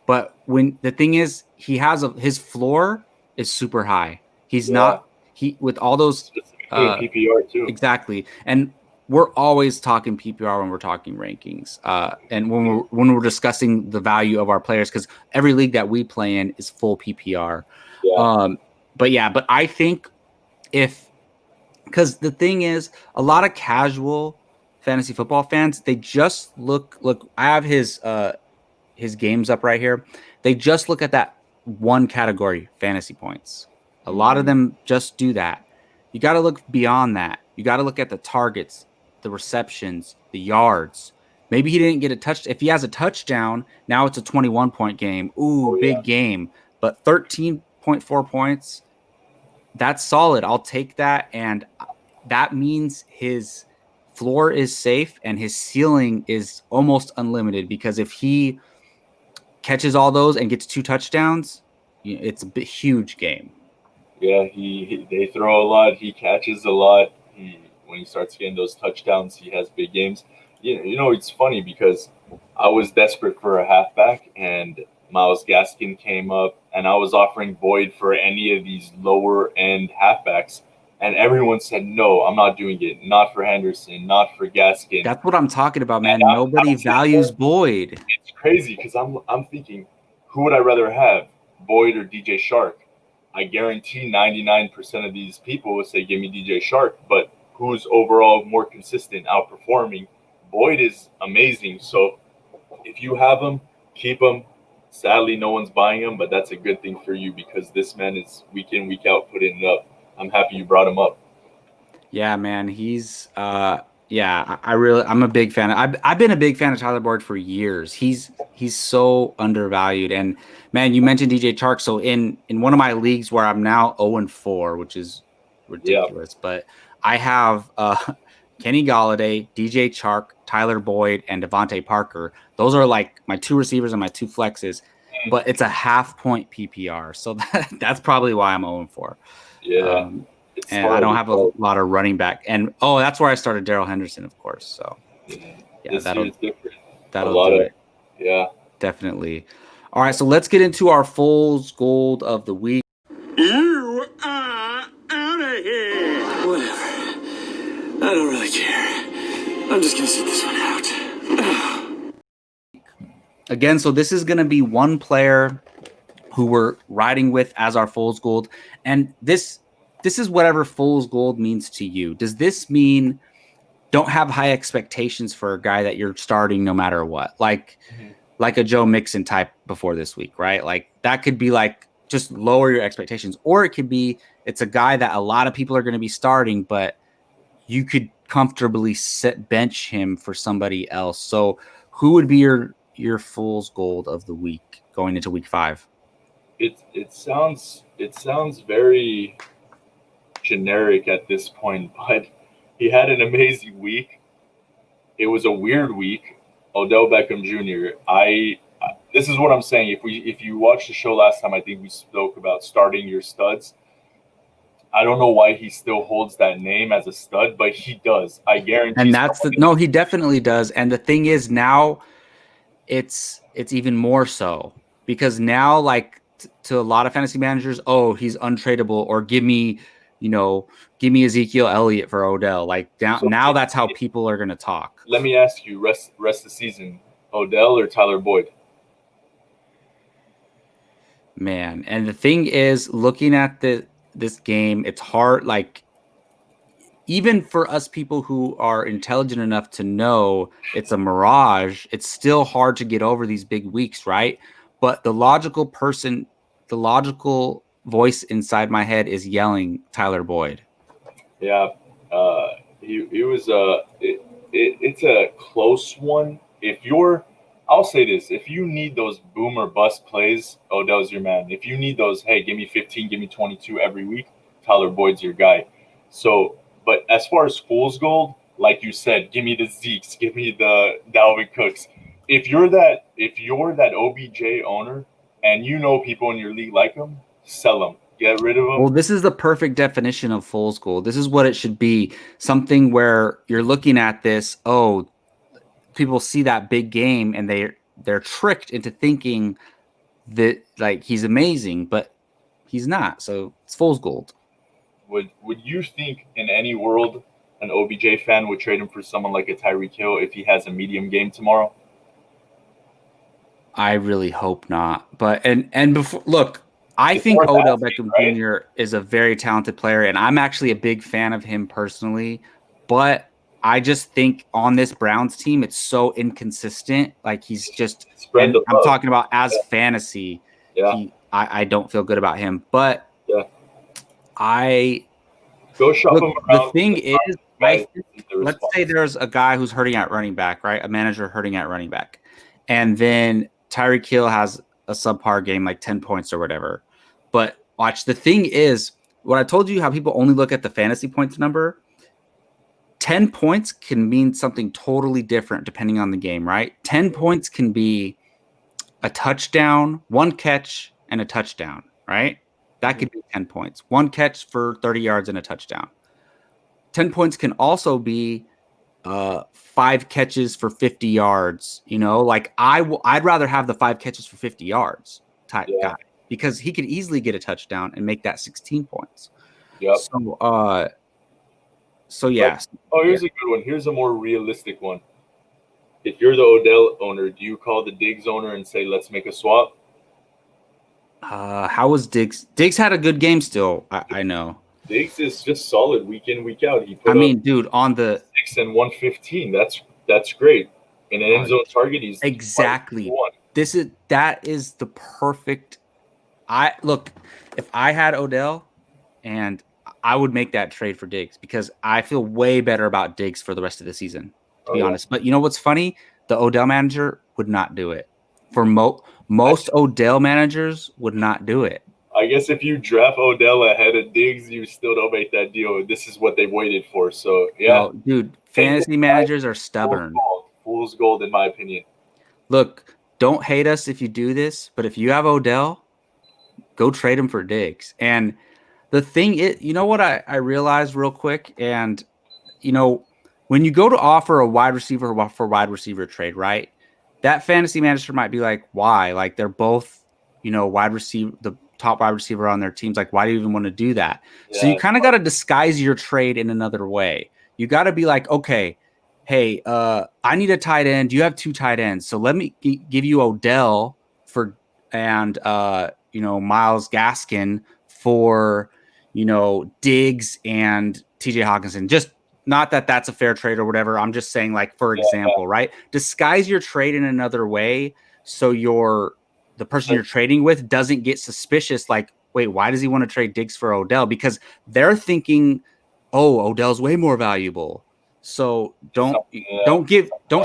A: But when the thing is, his floor is super high. He's not with all those
B: PPR too.
A: Exactly. And we're always talking PPR when we're talking rankings. And when we're discussing the value of our players, because every league that we play in is full PPR. but I think because the thing is, a lot of casual fantasy football fans, they just look. I have his games up right here. They just look at that one category, fantasy points. A lot of them just do that. You got to look beyond that. You got to look at the targets, the receptions, the yards. Maybe he didn't get a touch. If he has a touchdown, now it's a 21-point game. Ooh, big game. But 13.4 points, that's solid. I'll take that. And that means his floor is safe and his ceiling is almost unlimited, because if he catches all those and gets 2 touchdowns, it's a huge game.
B: Yeah, they throw a lot. He catches a lot. When he starts getting those touchdowns, he has big games. It's funny because I was desperate for a halfback, and Myles Gaskin came up, and I was offering Boyd for any of these lower end halfbacks, and everyone said no. I'm not doing it. Not for Henderson. Not for Gaskin.
A: That's what I'm talking about, man. Nobody values Boyd.
B: It's crazy because I'm thinking, who would I rather have, Boyd or DJ Shark? I guarantee 99% of these people will say, give me DJ Shark, but who's overall more consistent, outperforming? Boyd is amazing. So if you have him, keep him. Sadly, no one's buying him, but that's a good thing for you because this man is week in, week out putting it up. I'm happy you brought him up.
A: Yeah, man. He's I'm a big fan. I've been a big fan of Tyler Boyd for years. He's so undervalued. And man, you mentioned DJ Chark. So in one of my leagues where I'm now 0-4, which is ridiculous, but I have Kenny Golladay, DJ Chark, Tyler Boyd, and Devontae Parker. Those are like my 2 receivers and my 2 flexes, but it's a half-point PPR. So that's probably why I'm 0-4.
B: Yeah.
A: And I don't have a lot of running back. And that's where I started Darrell Henderson, of course. So that'll do it.
B: Yeah.
A: Definitely. All right, so let's get into our Fool's Gold of the week.
D: You are out of here. Whatever. I don't really care. I'm just gonna sit this one out.
A: Again, so this is gonna be one player who we're riding with as our Fool's Gold, and this is whatever Fool's Gold means to you. Does this mean don't have high expectations for a guy that you're starting no matter what? Like a Joe Mixon type before this week, right? Like that could be like just lower your expectations. Or it could be it's a guy that a lot of people are going to be starting, but you could comfortably bench him for somebody else. So who would be your Fool's Gold of the week going into week 5?
B: It sounds very generic at this point, but he had an amazing week. It was a weird week. Odell Beckham Jr. This is what I'm saying. If you watched the show last time, I think we spoke about starting your studs. I don't know why he still holds that name as a stud, but he does. I guarantee.
A: And he definitely does. And the thing is, now it's even more so, because now, like to a lot of fantasy managers, he's untradeable, or give me Ezekiel Elliott for Odell. Like now that's how people are going to talk.
B: Let me ask you, rest of the season, Odell or Tyler Boyd?
A: Man, and the thing is, looking at this game, it's hard. Like even for us people who are intelligent enough to know it's a mirage, it's still hard to get over these big weeks, right? But the logical voice inside my head is yelling Tyler Boyd.
B: Yeah, he was it's a close one. I'll say this: if you need those boom or bust plays, Odell's your man. If you need those, hey, give me 15, give me 22 every week, Tyler Boyd's your guy. So, but as far as Fool's Gold, like you said, give me the Zekes, give me the Dalvin Cooks. If you're that OBJ owner and you know people in your league like him, sell them. Get rid of them.
A: Well, this is the perfect definition of Fool's Gold. This is what it should be. Something where you're looking at this, people see that big game and they're tricked into thinking that like he's amazing, but he's not. So it's Fool's Gold.
B: Would you think in any world an OBJ fan would trade him for someone like a Tyreek Hill if he has a medium game tomorrow?
A: I really hope not. But and before, look, I
B: It's
A: think
B: more
A: Odell
B: nasty,
A: Beckham
B: right?
A: Jr. is a very talented player, and I'm actually a big fan of him personally. But I just think on this Browns team, it's so inconsistent. Like he's just,
B: Spread
A: and
B: the
A: I'm
B: love.
A: talking about as fantasy.
B: Yeah,
A: I don't feel good about him. But
B: yeah.
A: I
B: Go shop
A: look.
B: him
A: The
B: around.
A: thing is, I
B: Guys,
A: think,
B: this is the
A: let's
B: response.
A: say there's a guy who's hurting at running back, right? A manager hurting at running back, and then Tyreek Hill has a subpar game, like 10 points or whatever. But watch, the thing is, what I told you, how people only look at the fantasy points number. 10 points can mean something totally different depending on the game, right? 10 points can be a touchdown, one catch, and a touchdown, right? That could be 10 points. One catch for 30 yards and a touchdown. 10 points can also be 5 catches for 50 yards. Like I'd rather have the 5 catches for 50 yards type
B: Yeah.
A: guy because he could easily get a touchdown and make that 16 points.
B: Yep.
A: So yes.
B: Here's a good one. Here's a more realistic one. If you're the Odell owner, do you call the Diggs owner and say, let's make a swap?
A: How was Diggs? Diggs had a good game still. I know.
B: Diggs is just solid week in, week out. He put
A: I mean, dude, on the
B: 6 and 115. That's great. In an end zone target, he's
A: exactly.
B: one.
A: That is the perfect. If I had Odell, and I would make that trade for Diggs because I feel way better about Diggs for the rest of the season, to be honest. But you know what's funny? The Odell manager would not do it. For most Odell managers would not do it.
B: I guess if you draft Odell ahead of Diggs, you still don't make that deal. This is what they waited for. So, yeah.
A: No, dude, fantasy managers are stubborn.
B: Fool's gold, in my opinion.
A: Look, don't hate us if you do this, but if you have Odell, go trade him for Diggs. And the thing is, you know what I realized real quick? And, when you go to offer a wide receiver for wide receiver trade, right? That fantasy manager might be like, why? Like they're both, wide receiver, the top wide receiver on their teams. Like, why do you even want to do that? Yeah. So you kind of got to disguise your trade in another way. You got to be like, okay, hey, I need a tight end. You have 2 tight ends. So let me give you Odell and Myles Gaskin for, Diggs and TJ Hawkinson. Just not that that's a fair trade or whatever. I'm just saying, like, for example, right? Disguise your trade in another way so the person you're trading with doesn't get suspicious. Like, wait, why does he want to trade Diggs for Odell? Because they're thinking, oh, Odell's way more valuable. So don't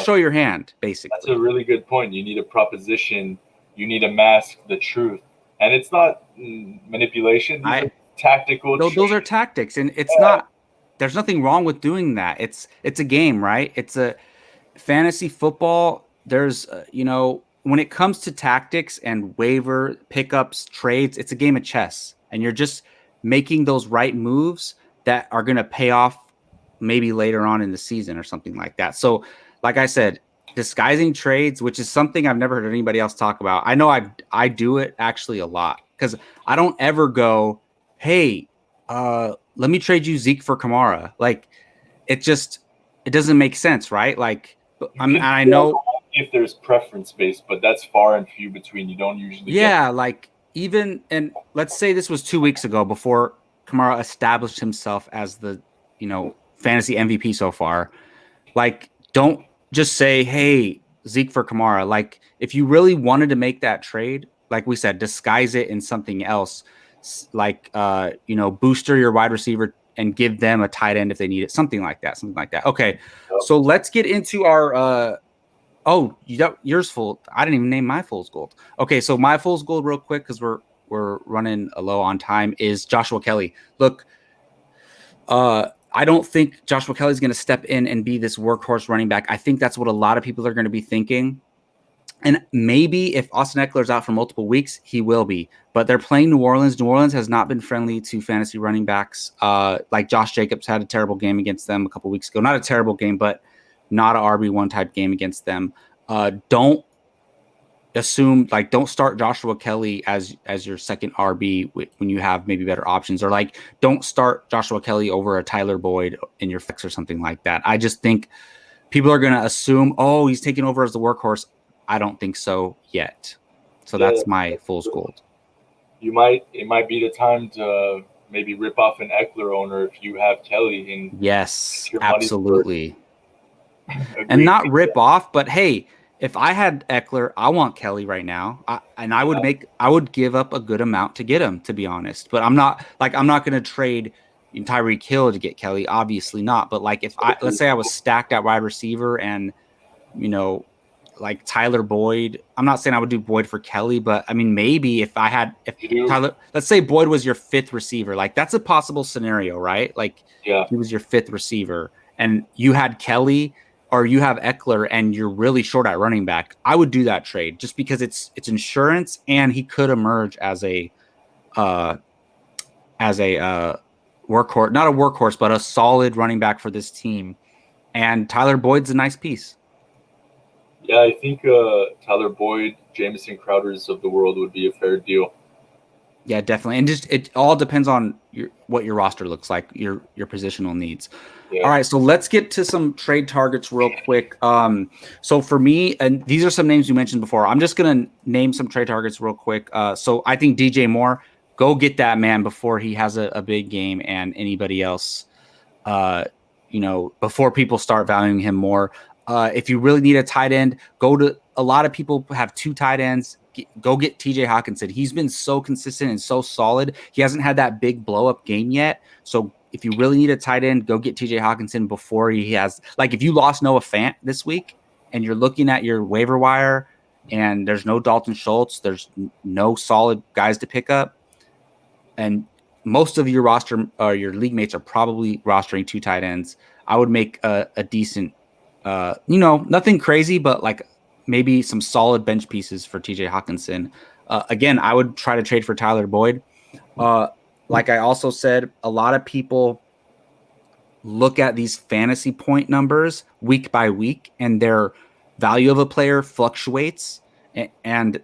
A: show your hand, basically.
B: That's a really good point. You need a proposition. You need to mask the truth. And it's not manipulation. These are tactical.
A: Those are tactics. And it's not, there's nothing wrong with doing that. It's a game, right? It's a fantasy football. There's, when it comes to tactics and waiver pickups, trades, it's a game of chess. And you're just making those right moves that are going to pay off maybe later on in the season or something like that. So, like I said, disguising trades, which is something I've never heard anybody else talk about. I know I do it actually a lot because I don't ever go, hey, let me trade you Zeke for Kamara. Like, it doesn't make sense, right? Like, I know
B: if there's preference based, but that's far and few between. You don't usually
A: like even, and let's say this was 2 weeks ago before Kamara established himself as the fantasy MVP so far. Like, don't just say, hey, Zeke for Kamara. Like, if you really wanted to make that trade, like we said, disguise it in something else, like booster your wide receiver and give them a tight end if they need it, something like that. Okay, so let's get into our you got yours full. I didn't even name my fool's gold. Okay, so my fool's gold real quick because we're running low on time is Joshua Kelly. Look, I don't think Joshua Kelly is going to step in and be this workhorse running back. I think that's what a lot of people are going to be thinking. And maybe if Austin Ekeler is out for multiple weeks, he will be. But they're playing New Orleans. New Orleans has not been friendly to fantasy running backs. Like Josh Jacobs had a terrible game against them a couple weeks ago. Not a terrible game, but not a RB1 type game against them. Don't assume, like, don't start Joshua Kelly as your second RB when you have maybe better options, or like don't start Joshua Kelly over a Tyler Boyd in your flex or something like that. I just think people are going to assume, oh, he's taking over as the workhorse. I don't think so yet. So that's my fool's gold.
B: it might be the time to maybe rip off an Ekeler owner if you have Kelly and
A: Yes,
B: your money's worth.
A: absolutely. And
B: Agreed.
A: not rip off, but hey, if I had Eckler, I want Kelly right now. I would give up a good amount to get him, to be honest. But I'm not going to trade Tyreek Hill to get Kelly, obviously not. But like let's say I was stacked at wide receiver and like Tyler Boyd. I'm not saying I would do Boyd for Kelly, but I mean maybe if Tyler, let's say Boyd was your 5th receiver, like that's a possible scenario, right? Like he was your 5th receiver and you had Kelly or you have Eckler and you're really short at running back. I would do that trade just because it's insurance and he could emerge as a workhorse, not a workhorse, but a solid running back for this team. And Tyler Boyd's a nice piece.
B: Yeah, I think Tyler Boyd, Jamison Crowders of the world would be a fair deal.
A: Yeah, definitely. And just it all depends on what your roster looks like, your positional needs. Yeah. All right, so let's get to some trade targets real quick. So for me, and these are some names you mentioned before, I'm just going to name some trade targets real quick. So I think DJ Moore, go get that man before he has a big game and anybody else, before people start valuing him more. If you really need a tight end, a lot of people have 2 tight ends. Go get TJ Hawkinson. He's been so consistent and so solid. He hasn't had that big blow up game yet. So if you really need a tight end, go get TJ Hawkinson before he has, like if you lost Noah Fant this week and you're looking at your waiver wire and there's no Dalton Schultz, there's no solid guys to pick up. And most of your roster or your league mates are probably rostering 2 tight ends. I would make a decent, nothing crazy, but like maybe some solid bench pieces for TJ Hawkinson. Again, I would try to trade for Tyler Boyd. Like I also said, a lot of people look at these fantasy point numbers week by week and their value of a player fluctuates. And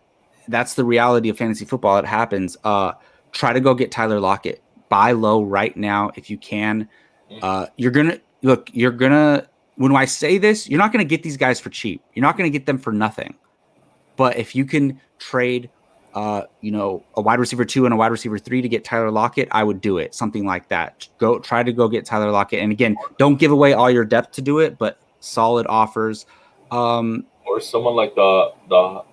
A: that's the reality of fantasy football. It happens. Try to go get Tyler Lockett. Buy low right now if you can. When I say this, you're not going to get these guys for cheap. You're not going to get them for nothing. But if you can trade, a wide receiver 2 and a wide receiver 3 to get Tyler Lockett, I would do it. Something like that. Try to go get Tyler Lockett. And again, don't give away all your depth to do it, but solid offers.
B: Or someone like the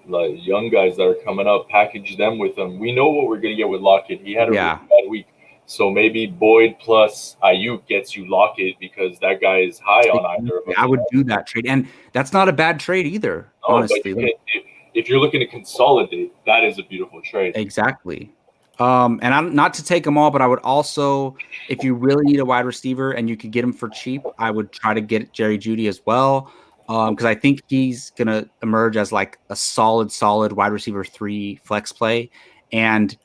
B: young guys that are coming up, package them with them. We know what we're going to get with Lockett. He had a really bad week. So maybe Boyd plus Ayuk gets you Lockett because that guy is high on either of them.
A: I would do that trade. And that's not a bad trade either, honestly.
B: If you're looking to consolidate, that is a beautiful trade.
A: Exactly. And I'm not to take them all, but I would also, if you really need a wide receiver and you could get him for cheap, I would try to get Jerry Jeudy as well. Because I think he's going to emerge as like a solid wide receiver 3 flex play. And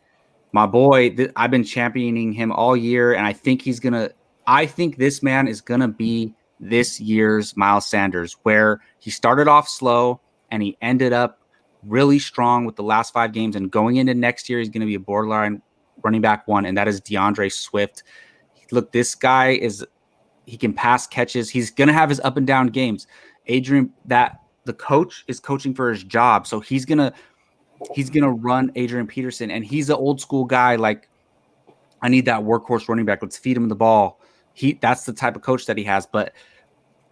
A: my boy, I've been championing him all year, and I think this man is going to be this year's Miles Sanders, where he started off slow and he ended up really strong with the last 5 games. And going into next year, he's going to be a borderline running back 1, and that is DeAndre Swift. Look, this guy he can pass catches. He's going to have his up and down games. The coach is coaching for his job, so he's gonna run Adrian Peterson, and he's an old school guy. Like, I need that workhorse running back. Let's feed him the ball. That's the type of coach that he has. But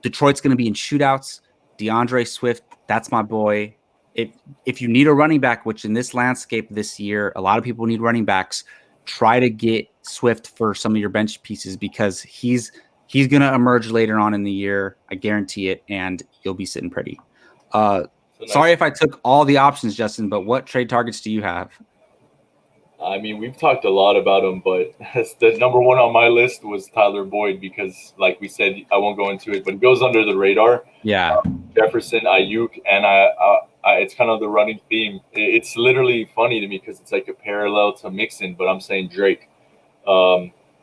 A: Detroit's going to be in shootouts. DeAndre Swift, that's my boy. If you need a running back, which in this landscape this year, a lot of people need running backs, try to get Swift for some of your bench pieces because he's going to emerge later on in the year. I guarantee it, and you'll be sitting pretty. Sorry if I took all the options, Justin, but what trade targets do you have?
B: I mean, we've talked a lot about him, but the number 1 on my list was Tyler Boyd because, like we said, I won't go into it, but it goes under the radar.
A: Yeah.
B: Jefferson, Ayuk, and it's kind of the running theme. It's literally funny to me because it's like a parallel to Mixon, but I'm saying Drake.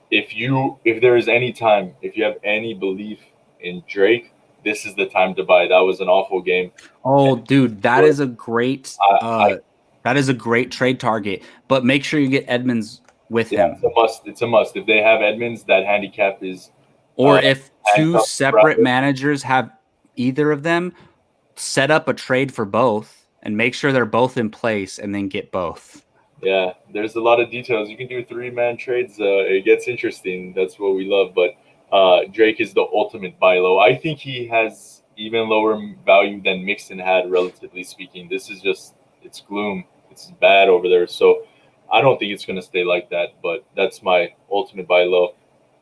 B: If there is any time, if you have any belief in Drake, this is the time to buy. That was an awful game.
A: Oh, dude, that is a great trade target. But make sure you get Edmonds with him.
B: It's a must. If they have Edmonds, that handicap is.
A: Or if 2 separate managers have either of them, set up a trade for both and make sure they're both in place, and then get both.
B: Yeah, there's a lot of details. You can do 3-man trades. It gets interesting. That's what we love. But Drake is the ultimate buy low. I think he has even lower value than Mixon had, relatively speaking. This is just, it's gloom. It's bad over there. So I don't think it's going to stay like that. But that's my ultimate buy low.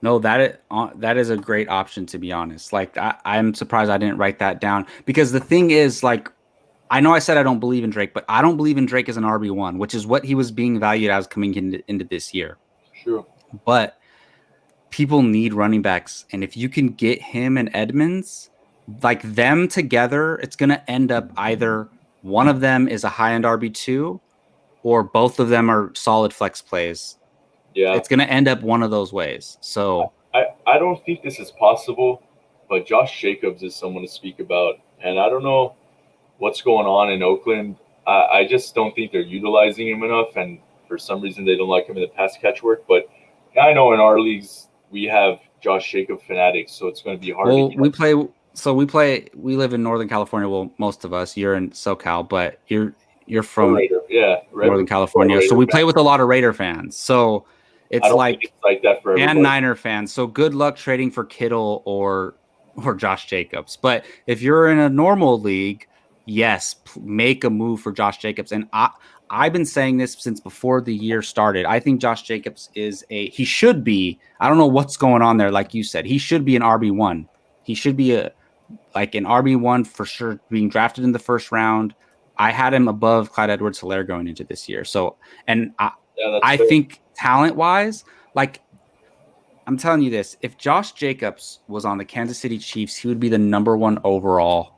A: No, that is a great option, to be honest. Like I'm surprised I didn't write that down, because the thing is, like, I know I said I don't believe in Drake, but I don't believe in Drake as an RB1, which is what he was being valued as coming into this year.
B: Sure.
A: But people need running backs, and if you can get him and Edmonds, like them together, it's going to end up either one of them is a high-end RB2 or both of them are solid flex plays.
B: Yeah.
A: It's going to end up one of those ways. So
B: I don't think this is possible, but Josh Jacobs is someone to speak about. And I don't know what's going on in Oakland. I just don't think they're utilizing him enough, and for some reason they don't like him in the pass catch work. But I know in our leagues we have Josh Jacob fanatics, so it's going to be hard.
A: Well, we live in Northern California. Well, most of us. You're in SoCal, but you're from Northern California. So we play with a lot of Raider fans. So it's like,
B: it's like that for everybody.
A: And Niner fans. So good luck trading for Kittle or Josh Jacobs. But if you're in a normal league, yes, make a move for Josh Jacobs. And I've been saying this since before the year started. I think Josh Jacobs he should be, I don't know what's going on there. Like you said, he should be an RB1. He should be an RB1 for sure, being drafted in the first round. I had him above Clyde Edwards-Helaire going into this year. So, and I think talent-wise, like, I'm telling you this, if Josh Jacobs was on the Kansas City Chiefs, he would be the number 1 overall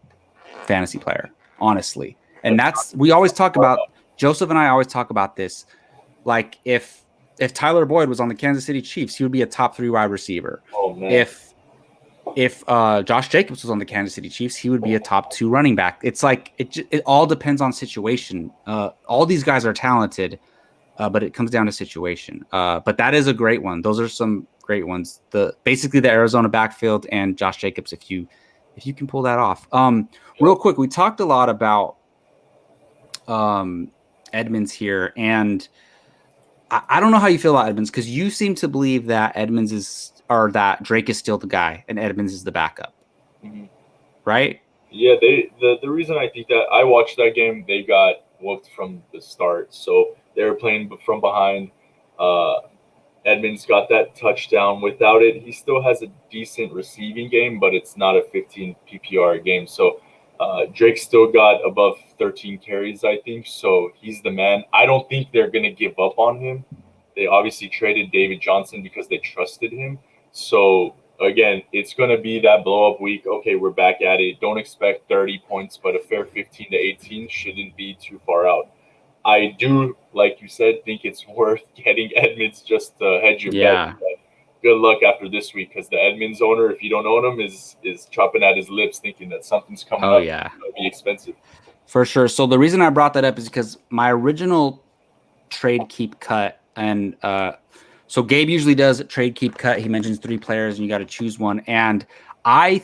A: fantasy player, honestly. And we always talk about, Joseph and I always talk about this. Like, if Tyler Boyd was on the Kansas City Chiefs, he would be a top 3 wide receiver.
B: Oh, man.
A: If Josh Jacobs was on the Kansas City Chiefs, he would be a top 2 running back. It's like, it all depends on situation. All these guys are talented, but it comes down to situation. But that is a great one. Those are some great ones. Basically the Arizona backfield and Josh Jacobs, if you can pull that off. Real quick, we talked a lot about Edmonds here, and I don't know how you feel about Edmonds, because you seem to believe that that Drake is still the guy and Edmonds is the backup.
B: Mm-hmm.
A: Right?
B: Yeah, the reason I think that, I watched that game, they got whooped from the start. So they were playing from behind. Edmonds got that touchdown. Without it, he still has a decent receiving game, but it's not a 15 PPR game. So Drake still got above 13 carries, I think. So he's the man. I don't think they're going to give up on him. They obviously traded David Johnson because they trusted him. So, again, it's going to be that blow-up week. Okay, we're back at it. Don't expect 30 points, but a fair 15 to 18 shouldn't be too far out. I do, like you said, think it's worth getting Edmonds just to hedge your bet. Good luck after this week, because the Edmonds owner, if you don't own him, is chopping at his lips thinking that something's coming up.
A: Yeah.
B: It's going to be expensive.
A: For sure. So the reason I brought that up is because my original trade keep cut, and so Gabe usually does trade keep cut. He mentions 3 players and you got to choose one. And I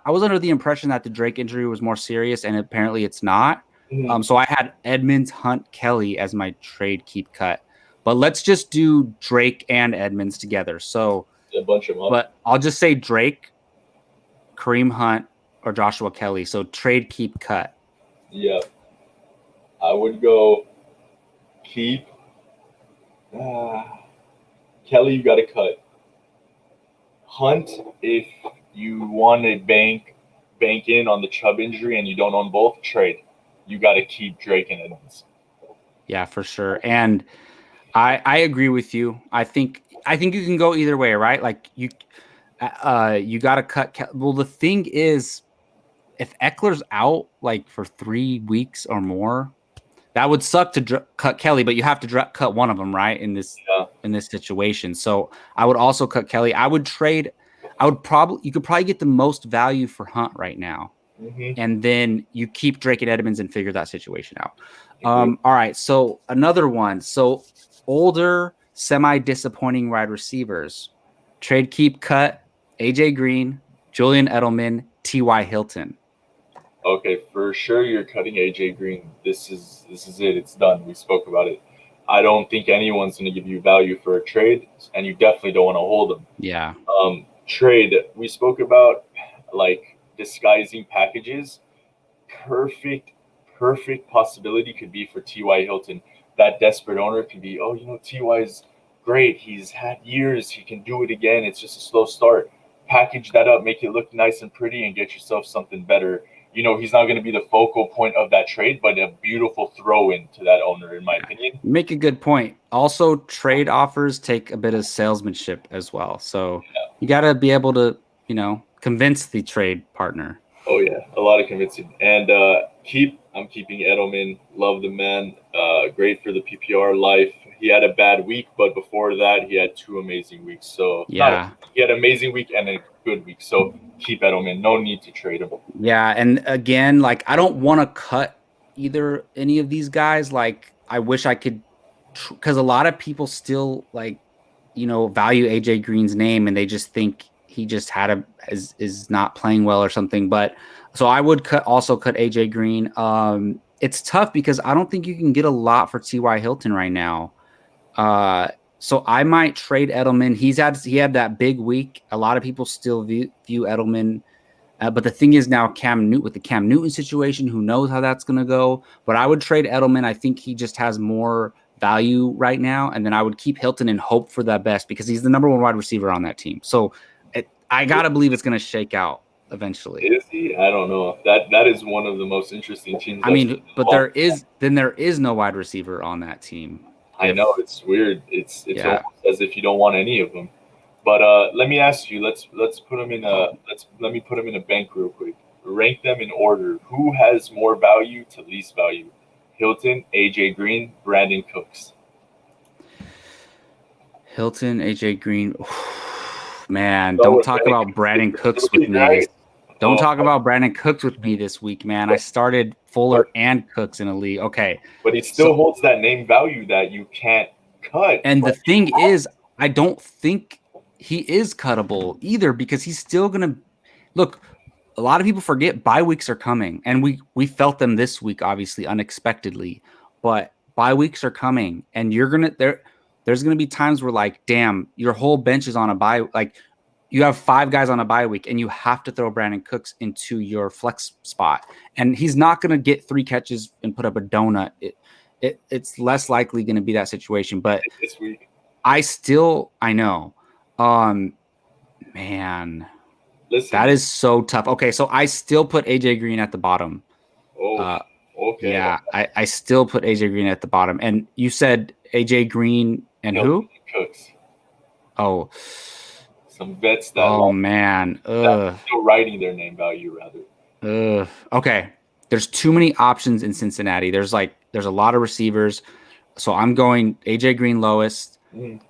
A: was under the impression that the Drake injury was more serious, and apparently it's not.
B: Mm-hmm.
A: So I had Edmonds, Hunt, Kelly as my trade keep cut. But let's just do Drake and Edmonds together. So
B: a bunch of them.
A: But I'll just say Drake, Kareem Hunt, or Joshua Kelly. So trade keep cut.
B: Yeah. I would go keep. Kelly, you got to cut. Hunt, if you want to bank in on the Chubb injury and you don't own both, trade. You got to keep Drake and Edmonds.
A: Yeah, for sure. And I agree with you. I think you can go either way, right? Like you got to cut. Well, the thing is, if Ekeler's out like for 3 weeks or more, that would suck to cut Kelly, but you have to cut one of them, right? In this situation. So I would also cut Kelly. You could probably get the most value for Hunt right now.
B: Mm-hmm.
A: And then you keep Drake and Edmonds and figure that situation out. All right. So another one. So older, semi-disappointing wide receivers. Trade, keep, cut. AJ Green, Julian Edelman, T.Y. Hilton.
B: Okay, for sure you're cutting AJ Green. This is it. It's done. We spoke about it. I don't think anyone's going to give you value for a trade, and you definitely don't want to hold them.
A: Yeah.
B: Trade, we spoke about like disguising packages. Perfect possibility could be for T.Y. Hilton. That desperate owner could be, oh, T.Y.'s great. He's had years. He can do it again. It's just a slow start. Package that up, make it look nice and pretty, and get yourself something better. He's not going to be the focal point of that trade, but a beautiful throw-in to that owner, in my opinion.
A: Make a good point. Also, trade offers take a bit of salesmanship as well. So you got to be able to, convince the trade partner.
B: Oh, yeah, a lot of convincing. And I'm keeping Edelman. Love the man. Great for the PPR life. He had a bad week, but before that, he had 2 amazing weeks. So
A: yeah,
B: he had an amazing week and a good week. So keep Edelman. No need to trade him.
A: Yeah, and again, like I don't want to cut any of these guys. Like I wish I could, because a lot of people still value AJ Green's name and they just think he just is not playing well or something. But so I would also cut AJ Green. It's tough because I don't think you can get a lot for T.Y. Hilton right now. So I might trade Edelman. He had that big week. A lot of people still view Edelman. But the thing is now with the Cam Newton situation, who knows how that's going to go. But I would trade Edelman. I think he just has more value right now. And then I would keep Hilton and hope for the best because he's the number 1 wide receiver on that team. So I got to believe it's going to shake out eventually.
B: Is he? I don't know. That is one of the most interesting teams.
A: I mean, but there is no wide receiver on that team.
B: I know, it's weird. It's almost as if you don't want any of them. But let me ask you. Let's put them in let me put them in a bank real quick. Rank them in order. Who has more value to least value? Hilton, AJ Green, Brandon Cooks.
A: Hilton, AJ Green. Man, don't talk about Brandon Cooks with me. Don't talk about Brandon Cooks with me this week, man. I started Fuller and Cooks in a league. Okay.
B: But he still holds that name value that you can't cut.
A: And the thing is, I don't think he is cuttable either because he's still going to look. A lot of people forget bye weeks are coming, and we felt them this week, obviously unexpectedly, but bye weeks are coming, and there's going to be times where like, damn, your whole bench is on a bye. Like you have 5 guys on a bye week and you have to throw Brandon Cooks into your flex spot. And he's not going to get 3 catches and put up a donut. It's less likely going to be that situation, but
B: this week,
A: I know, man,
B: listen,
A: that is so tough. Okay. So I still put AJ Green at the bottom.
B: Okay.
A: Yeah. I still put AJ Green at the bottom. And you said AJ Green and who?
B: Cooks.
A: Oh,
B: some vets that.
A: Oh man,
B: still writing their name value rather.
A: Okay, there's too many options in Cincinnati. There's a lot of receivers, so I'm going AJ Green lowest,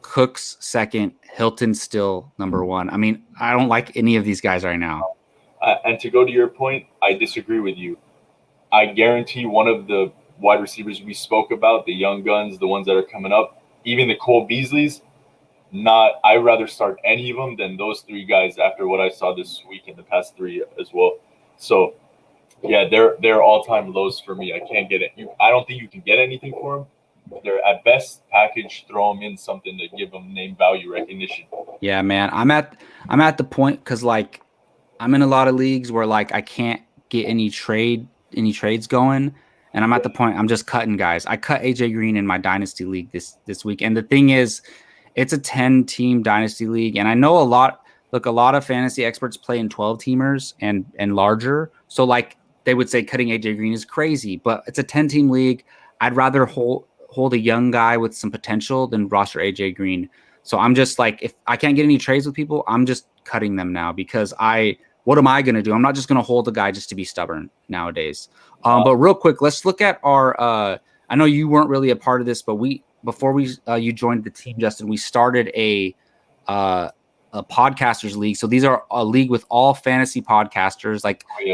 A: Cooks second, Hilton still number 1. I mean, I don't like any of these guys right now.
B: And to go to your point, I disagree with you. I guarantee one of the wide receivers we spoke about, the young guns, the ones that are coming up, even the Cole Beasleys, I'd rather start any of them than those 3 guys after what I saw this week in the past 3 as well. So, yeah, they're all-time lows for me. I can't get it. I don't think you can get anything for them. They're at best package, throw them in something to give them name value recognition.
A: Yeah, man, I'm at the point because like I'm in a lot of leagues where like I can't get any trades going. And I'm at the point I'm just cutting guys. I cut AJ Green in my dynasty league this week. And the thing is, it's a 10-team dynasty league. And I know a lot of fantasy experts play in 12-teamers and larger. So like they would say cutting AJ Green is crazy, but it's a 10-team league. I'd rather hold a young guy with some potential than roster AJ Green. So I'm just like, if I can't get any trades with people, I'm just cutting them now because what am I going to do? I'm not just going to hold a guy just to be stubborn nowadays. But real quick, let's look at our, I know you weren't really a part of this, but before you joined the team, Justin, we started a podcasters league. So these are a league with all fantasy podcasters,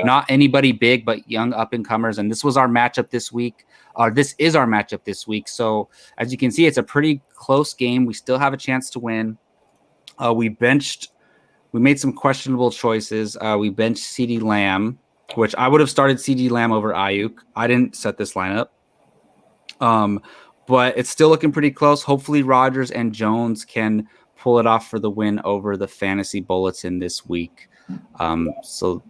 A: not anybody big, but young up and comers. And this was our matchup this week. This is our matchup this week. So as you can see, it's a pretty close game. We still have a chance to win. We made some questionable choices. We benched CeeDee Lamb, which I would have started CeeDee Lamb over Ayuk. I didn't set this lineup. but it's still looking pretty close. Hopefully Rodgers and Jones can pull it off for the win over the Fantasy Bulletin this week. So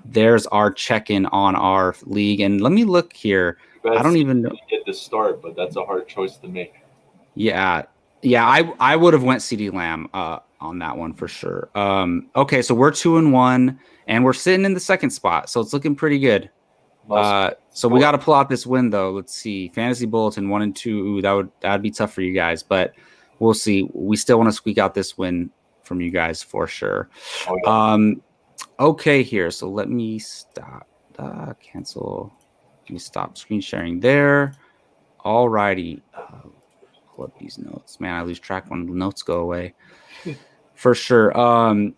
A: there's our check-in on our league. And let me look here. I don't even know.
B: Get the start, but that's a hard choice to make.
A: Yeah. I would have went CeeDee Lamb on that one for sure. Okay, so we're 2-1, and we're sitting in the second spot, so it's looking pretty good. So we got to pull out this win though. Let's see, Fantasy Bulletin 1-2. Ooh, that'd be tough for you guys, but we'll see. We still want to squeak out this win from you guys for sure.
B: Oh, yeah.
A: Okay, here. So let me stop. Cancel. Let me stop screen sharing there. All righty. Pull up these notes. Man, I lose track when the notes go away. For sure.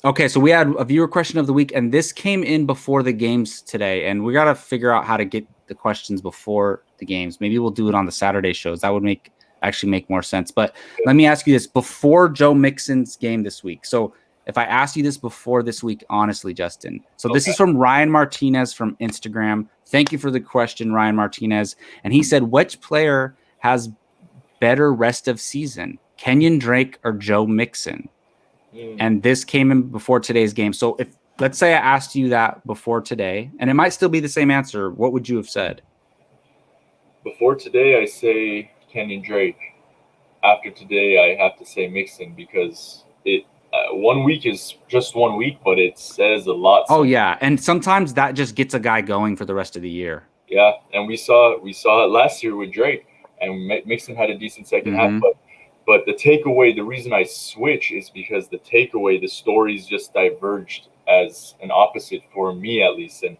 A: Okay, so we had a viewer question of the week, and this came in before the games today, and we got to figure out how to get the questions before the games. Maybe we'll do it on the Saturday shows. That would actually make more sense. But let me ask you this before Joe Mixon's game this week. So if I ask you this before this week, honestly, Justin. So this is from Ryan Martinez from Instagram. Thank you for the question, Ryan Martinez. And he said, which player has better rest of season, Kenyon Drake or Joe Mixon? And this came in before today's game. So if let's say I asked you that before today, and it might still be the same answer, what would you have said?
B: Before today, I say Kenyon Drake. After today, I have to say Mixon because it 1 week is just 1 week, but it says a lot.
A: Oh yeah, and sometimes that just gets a guy going for the rest of the year.
B: Yeah, and we saw it last year with Drake, and Mixon had a decent second half, but the takeaway, the reason I switch is because the stories just diverged as an opposite for me at least. And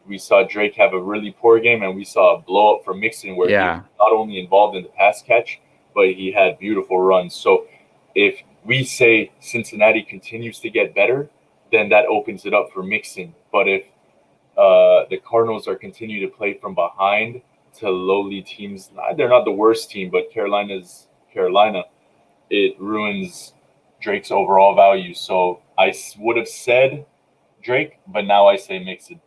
B: we saw Drake have a really poor game, and we saw a blow up from Mixon where he was not only involved in the pass catch, but he had beautiful runs. So if we say Cincinnati continues to get better, then that opens it up for Mixon. But if the Cardinals are continue to play from behind to lowly teams, they're not the worst team, but Carolina, it ruins Drake's overall value. So I would have said Drake, but now I say Mixon.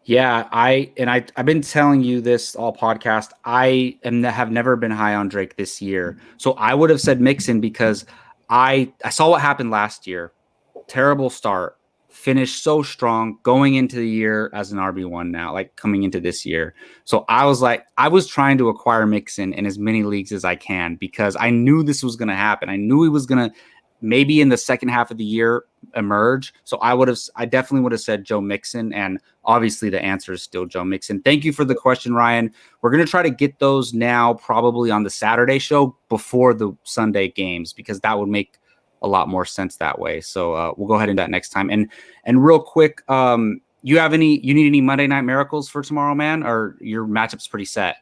A: Yeah, I've been telling you this all podcast. I have never been high on Drake this year. So I would have said Mixon because I saw what happened last year. Terrible start. Finished so strong going into the year as an RB1 now, like coming into this year. So I was trying to acquire Mixon in as many leagues as I can because I knew this was going to happen. I knew he was going to maybe in the second half of the year emerge. So I definitely would have said Joe Mixon. And obviously the answer is still Joe Mixon. Thank you for the question, Ryan. We're going to try to get those now probably on the Saturday show before the Sunday games, because that would make a lot more sense that way. So we'll go ahead and do that next time. And real quick, you need any Monday Night Miracles for tomorrow, man? Or your matchup's pretty set?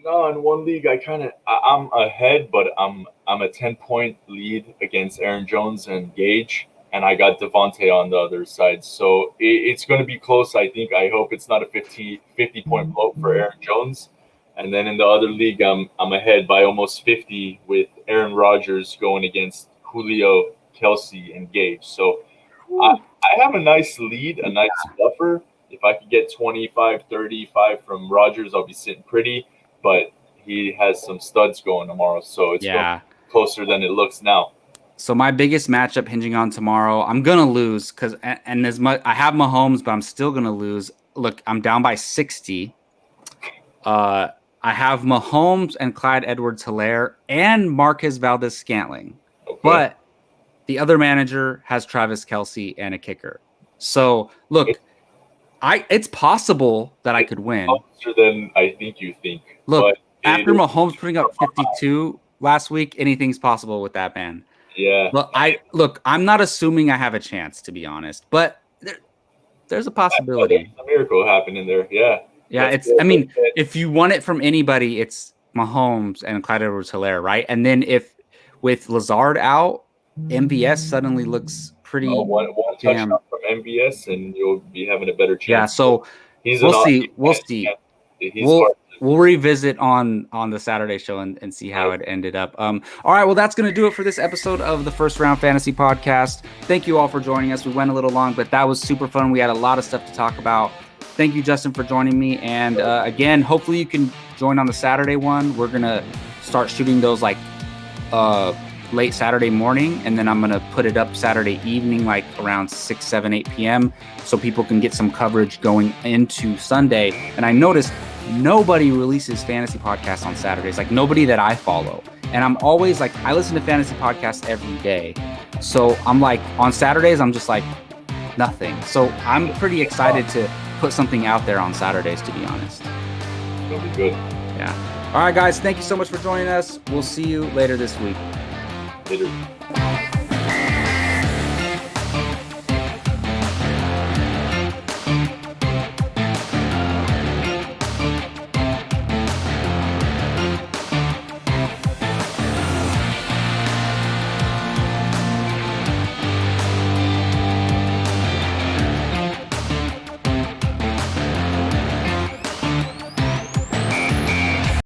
B: No, in one league, I'm ahead, but I'm a 10-point lead against Aaron Jones and Gage, and I got Devontae on the other side. So it's going to be close, I think. I hope it's not a 50-point blow for Aaron Jones. And then in the other league, I'm ahead by almost 50 with Aaron Rodgers going against Julio, Kelsey, and Gage. So I have a nice lead, a nice buffer. If I could get 25, 35 from Rodgers, I'll be sitting pretty. But he has some studs going tomorrow, so it's closer than it looks now.
A: So my biggest matchup hinging on tomorrow, I'm gonna lose because as much I have Mahomes, but I'm still gonna lose. Look, I'm down by 60. I have Mahomes and Clyde Edwards-Helaire and Marquez Valdez-Scantling. Okay. But the other manager has Travis Kelce and a kicker. So look, it's possible that I could win.
B: Closer than I think you think.
A: Look, after Mahomes putting up 52 last week, anything's possible with that man.
B: Yeah.
A: Look, I'm not assuming I have a chance, to be honest, but there's a possibility.
B: A miracle happened in there. Yeah.
A: Yeah. If you want it from anybody, it's Mahomes and Clyde Edwards-Helaire, right? And then if with Lazard out, MVS suddenly looks pretty.
B: One touchdown from MVS, and you'll be having a better chance.
A: Yeah. So we'll see. We'll revisit on the Saturday show and see how it ended up. All right, well, that's going to do it for this episode of the First Round Fantasy Podcast. Thank you all for joining us. We went a little long, but that was super fun. We had a lot of stuff to talk about. Thank you, Justin, for joining me. And again, hopefully you can join on the Saturday one. We're going to start shooting those like late Saturday morning, and then I'm gonna put it up Saturday evening, like around 6, 7, 8 p.m. so people can get some coverage going into Sunday. And I noticed nobody releases fantasy podcasts on Saturdays, like nobody that I follow. And I'm always like, I listen to fantasy podcasts every day. So I'm like, on Saturdays, I'm just like, nothing. So I'm pretty excited to put something out there on Saturdays, to be honest.
B: It'll be good.
A: Yeah. All right, guys, thank you so much for joining us. We'll see you later this week.
B: Later.